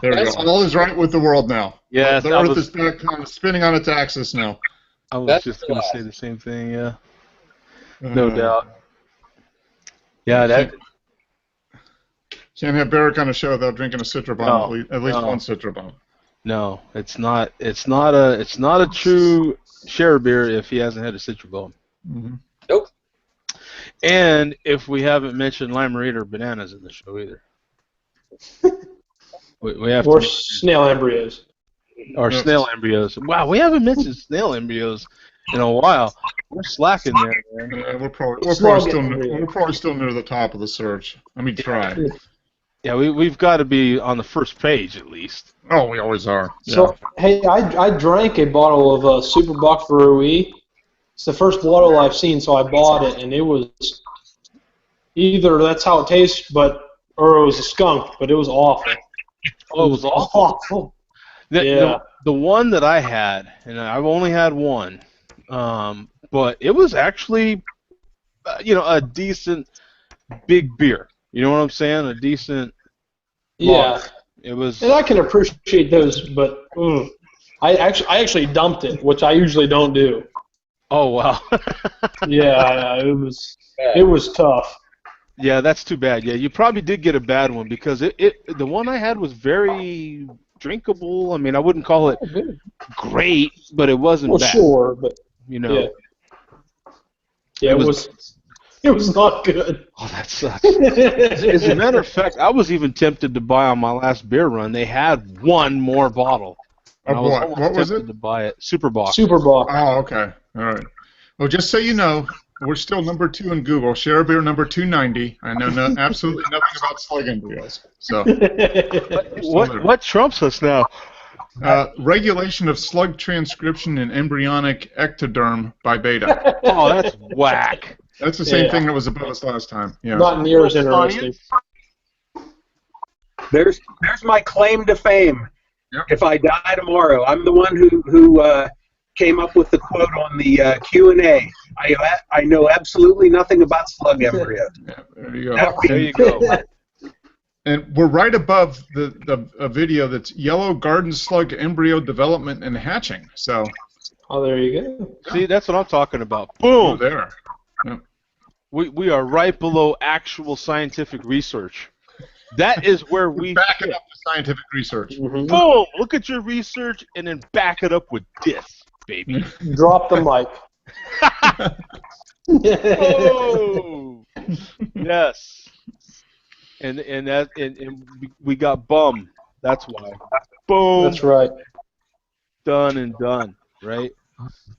There we go. All is right with the world now. Yeah. The Earth is back spinning on its axis now. I was just going to say the same thing. Yeah. No doubt. Yeah, that. Can't have Barrick on a show without drinking a Citra bomb. At least one Citra bomb. No, it's not. It's not a true share beer if he hasn't had a Citra bomb. Mm-hmm. Nope. And if we haven't mentioned limerita or bananas in the show either. we have or to snail embryos. Or snail embryos. Wow, we haven't mentioned snail embryos in a while. We're slacking there, man. We're probably still near the top of the search. Let me try. Yeah, we've got to be on the first page at least. Oh, we always are. So, hey, I drank a bottle of Superbock Rui. It's the first bottle I've seen, so I bought it, and it was either that's how it tastes, or it was a skunk, but it was awful. Oh, it was awful. Awful. The, Yeah. the one that I had, and I've only had one, but it was actually, a decent big beer. You know what I'm saying? A decent. Yeah. Lager. It was. And I can appreciate those, but I actually dumped it, which I usually don't do. Oh wow. Yeah, it was tough. Yeah, that's too bad. Yeah, you probably did get a bad one because the one I had was very drinkable. I mean, I wouldn't call it great, but it wasn't bad. Sure, but Yeah. Yeah, it was not good. Oh, that sucks. As a matter of fact, I was even tempted to buy on my last beer run. They had one more bottle. Of I was what? almost What was tempted it? to buy it. Superbock. Superbock. Oh, okay. All right. Well, just so you know, we're still number 2 in Google. Share beer number 290. I know absolutely nothing about slug embryos. So What trumps us now? regulation of slug transcription in embryonic ectoderm by beta. Oh, that's whack. That's the same thing that was above us last time. Yeah. Not near as interesting. There's my claim to fame. Yep. If I die tomorrow, I'm the one who came up with the quote on the Q&A. I know absolutely nothing about slug embryos. Yeah, there you go. There you go. And we're right above a video that's yellow garden slug embryo development and hatching. So. Oh, there you go. See, that's what I'm talking about. Oh, Boom. there. Yep. We are right below actual scientific research. That is where we back it up with scientific research. Mm-hmm. Boom! Look at your research and then back it up with this, baby. Drop the mic. Oh! Yes. And we got bum. That's why. Boom. That's right. Done and done. Right?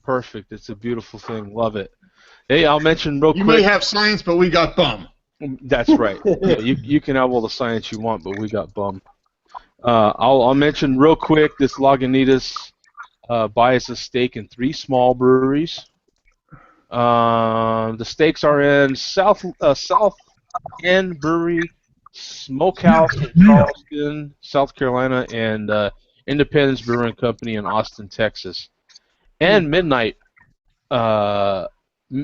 Perfect. It's a beautiful thing. Love it. Hey, I'll mention real quick. You may have science, but we got bum. That's right. Yeah, you can have all the science you want, but we got bum. I'll mention real quick this Lagunitas buys a stake in 3 small breweries. The stakes are in South End Brewery, Smokehouse in Charleston, South Carolina, and Independence Brewing Company in Austin, Texas, and Midnight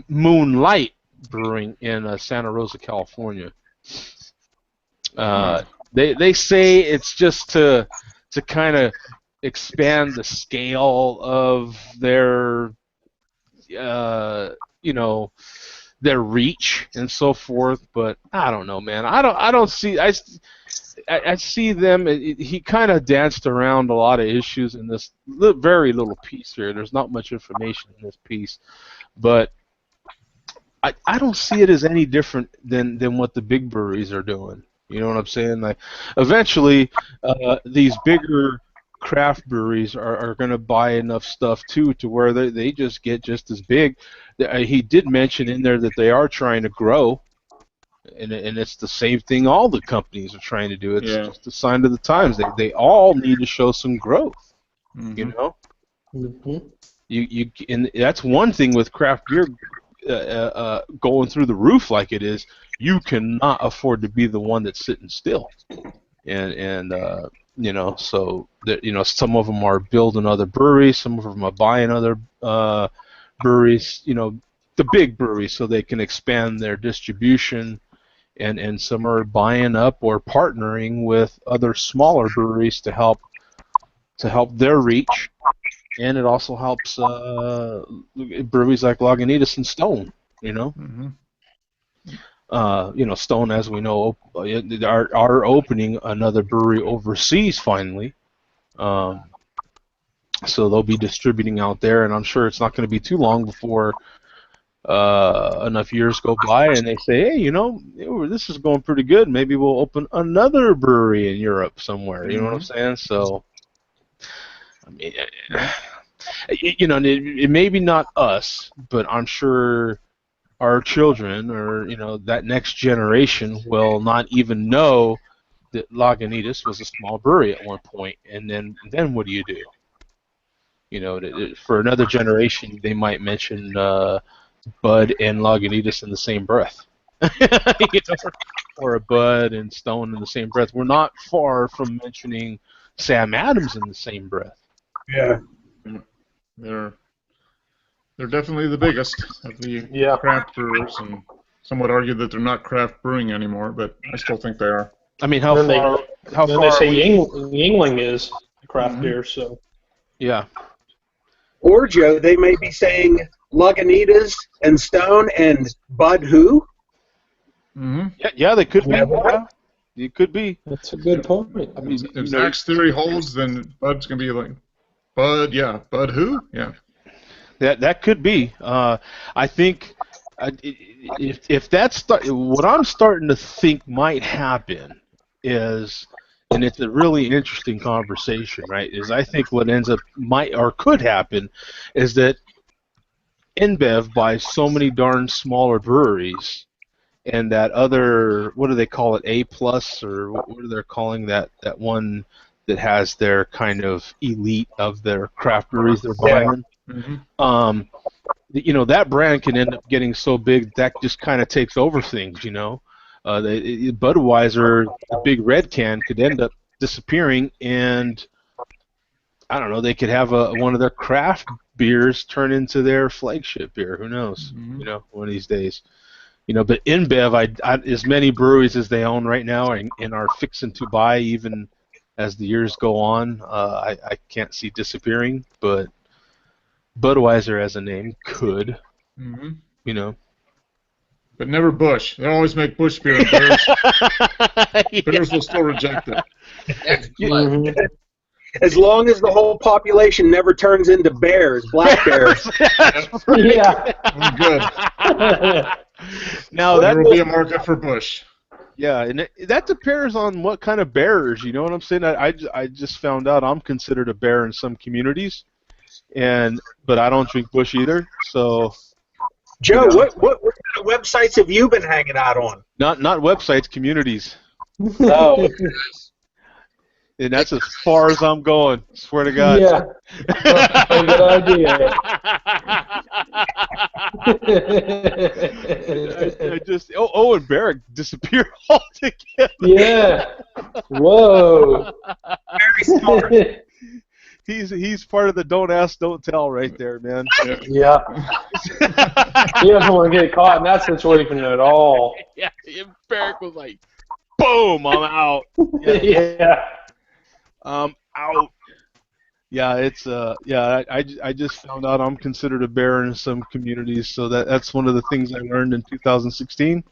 Moonlight Brewing in Santa Rosa, California. They say it's just to kind of expand the scale of their their reach and so forth, but I don't know, man. I don't see. I see them. He kind of danced around a lot of issues in this very little piece here. There's not much information in this piece, but I don't see it as any different than what the big breweries are doing. You know what I'm saying? Like, eventually, these bigger craft breweries are going to buy enough stuff too to where they just get just as big. He did mention in there that they are trying to grow, and it's the same thing all the companies are trying to do. It's just a sign of the times. They all need to show some growth. Mm-hmm. You know, and that's one thing with craft beer. Going through the roof like it is, you cannot afford to be the one that's sitting still, and so that some of them are building other breweries, some of them are buying other breweries, the big breweries, so they can expand their distribution, and some are buying up or partnering with other smaller breweries to help their reach. And it also helps breweries like Lagunitas and Stone, Stone, as we know, are opening another brewery overseas finally. So they'll be distributing out there, and I'm sure it's not going to be too long before enough years go by and they say, hey, this is going pretty good. Maybe we'll open another brewery in Europe somewhere. You know what I'm saying? So, I mean, it may be not us, but I'm sure our children or that next generation will not even know that Lagunitas was a small brewery at one point, and then what do you do? You know, for another generation, they might mention Bud and Lagunitas in the same breath, you know, or a Bud and Stone in the same breath. We're not far from mentioning Sam Adams in the same breath. Yeah. They're definitely the biggest of the Yeah. craft brewers, and some would argue that they're not craft brewing anymore, but I still think they are. I mean, how Then they- far? How Then far? they say are we- Yingling is craft Mhm. beer, so Yeah. Or, Joe, they may be saying Lagunitas and Stone and Bud who? Mm-hmm. Yeah, they could be. Yeah. Yeah, it could be. that's a good point. I mean, If Zach's theory holds, then Bud's going to be like, Bud who? Yeah. That could be. I think if that's what I'm starting to think might happen is, and it's a really interesting conversation, right? Is I think what ends up might or could happen is that InBev buys so many darn smaller breweries, and that other, what do they call it, A plus, or what are they calling that one that has their kind of elite of their craft breweries they're buying. Mm-hmm. You know, that brand can end up getting so big that just kind of takes over things, you know. Budweiser, the big red can, could end up disappearing, and I don't know, they could have one of their craft beers turn into their flagship beer. Who knows? Mhm. You know, one of these days. You know, but InBev, as many breweries as they own right now and are fixing to buy even as the years go on, I can't see disappearing, but Budweiser as a name could, Mm-hmm. you know. But never Bush. They always make Bush beer, and bears will still reject it. Mhm. As long as the whole population never turns into bears, black bears. Yeah. I'm good. Now There that will be a market for Bush. yeah, and that depends on what kind of bearers. You know what I'm saying? I just found out I'm considered a bear in some communities, but I don't drink Bush either. So Joe, Yeah. what kind of websites have you been hanging out on? not websites, communities, Oh, and that's as far as I'm going. Swear to God. Yeah. Good idea. I just Owen Barrick disappeared altogether. Yeah. Whoa. very smart. He's part of the don't ask, don't tell right there, man. Yeah. He doesn't want to get caught in that situation at all. Yeah, Barrick was like, boom, I'm out. Yeah. Out. Yeah, it's I just found out I'm considered a bear in some communities, so that's one of the things I learned in 2016.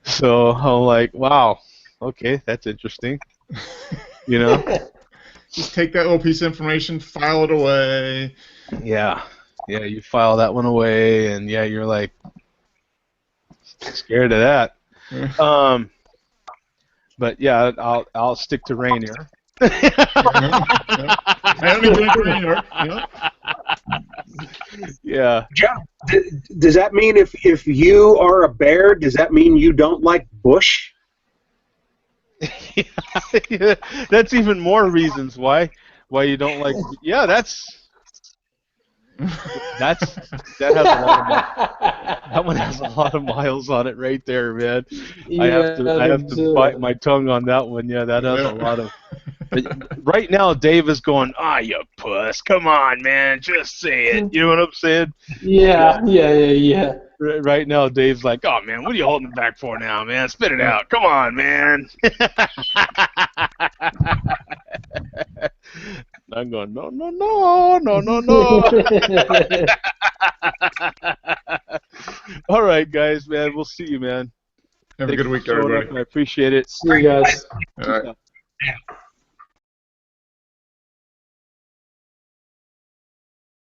So I'm like, wow, okay, that's interesting. You know? Just take that little piece of information, file it away. Yeah. Yeah, you file that one away, and yeah, you're like scared of that. But yeah, I'll stick to Rainier. I only drink Rainier. Yeah. Joe, does that mean if you are a bear, does that mean you don't like Bush? Yeah, that's even more reasons why you don't like. Yeah, that has a lot of that one has a lot of miles on it right there, man. I have to bite my tongue on that one. Yeah, that has a lot of. Right now, Dave is going, you puss. Come on, man, just say it. You know what I'm saying? Yeah. Right now, Dave's like, oh, man, what are you holding back for now, man? Spit it out. Come on, man. I'm going, no. All right, guys, man. We'll see you, man. Have a good week, Thanks for showing everybody. up. I appreciate it. See you guys. All right.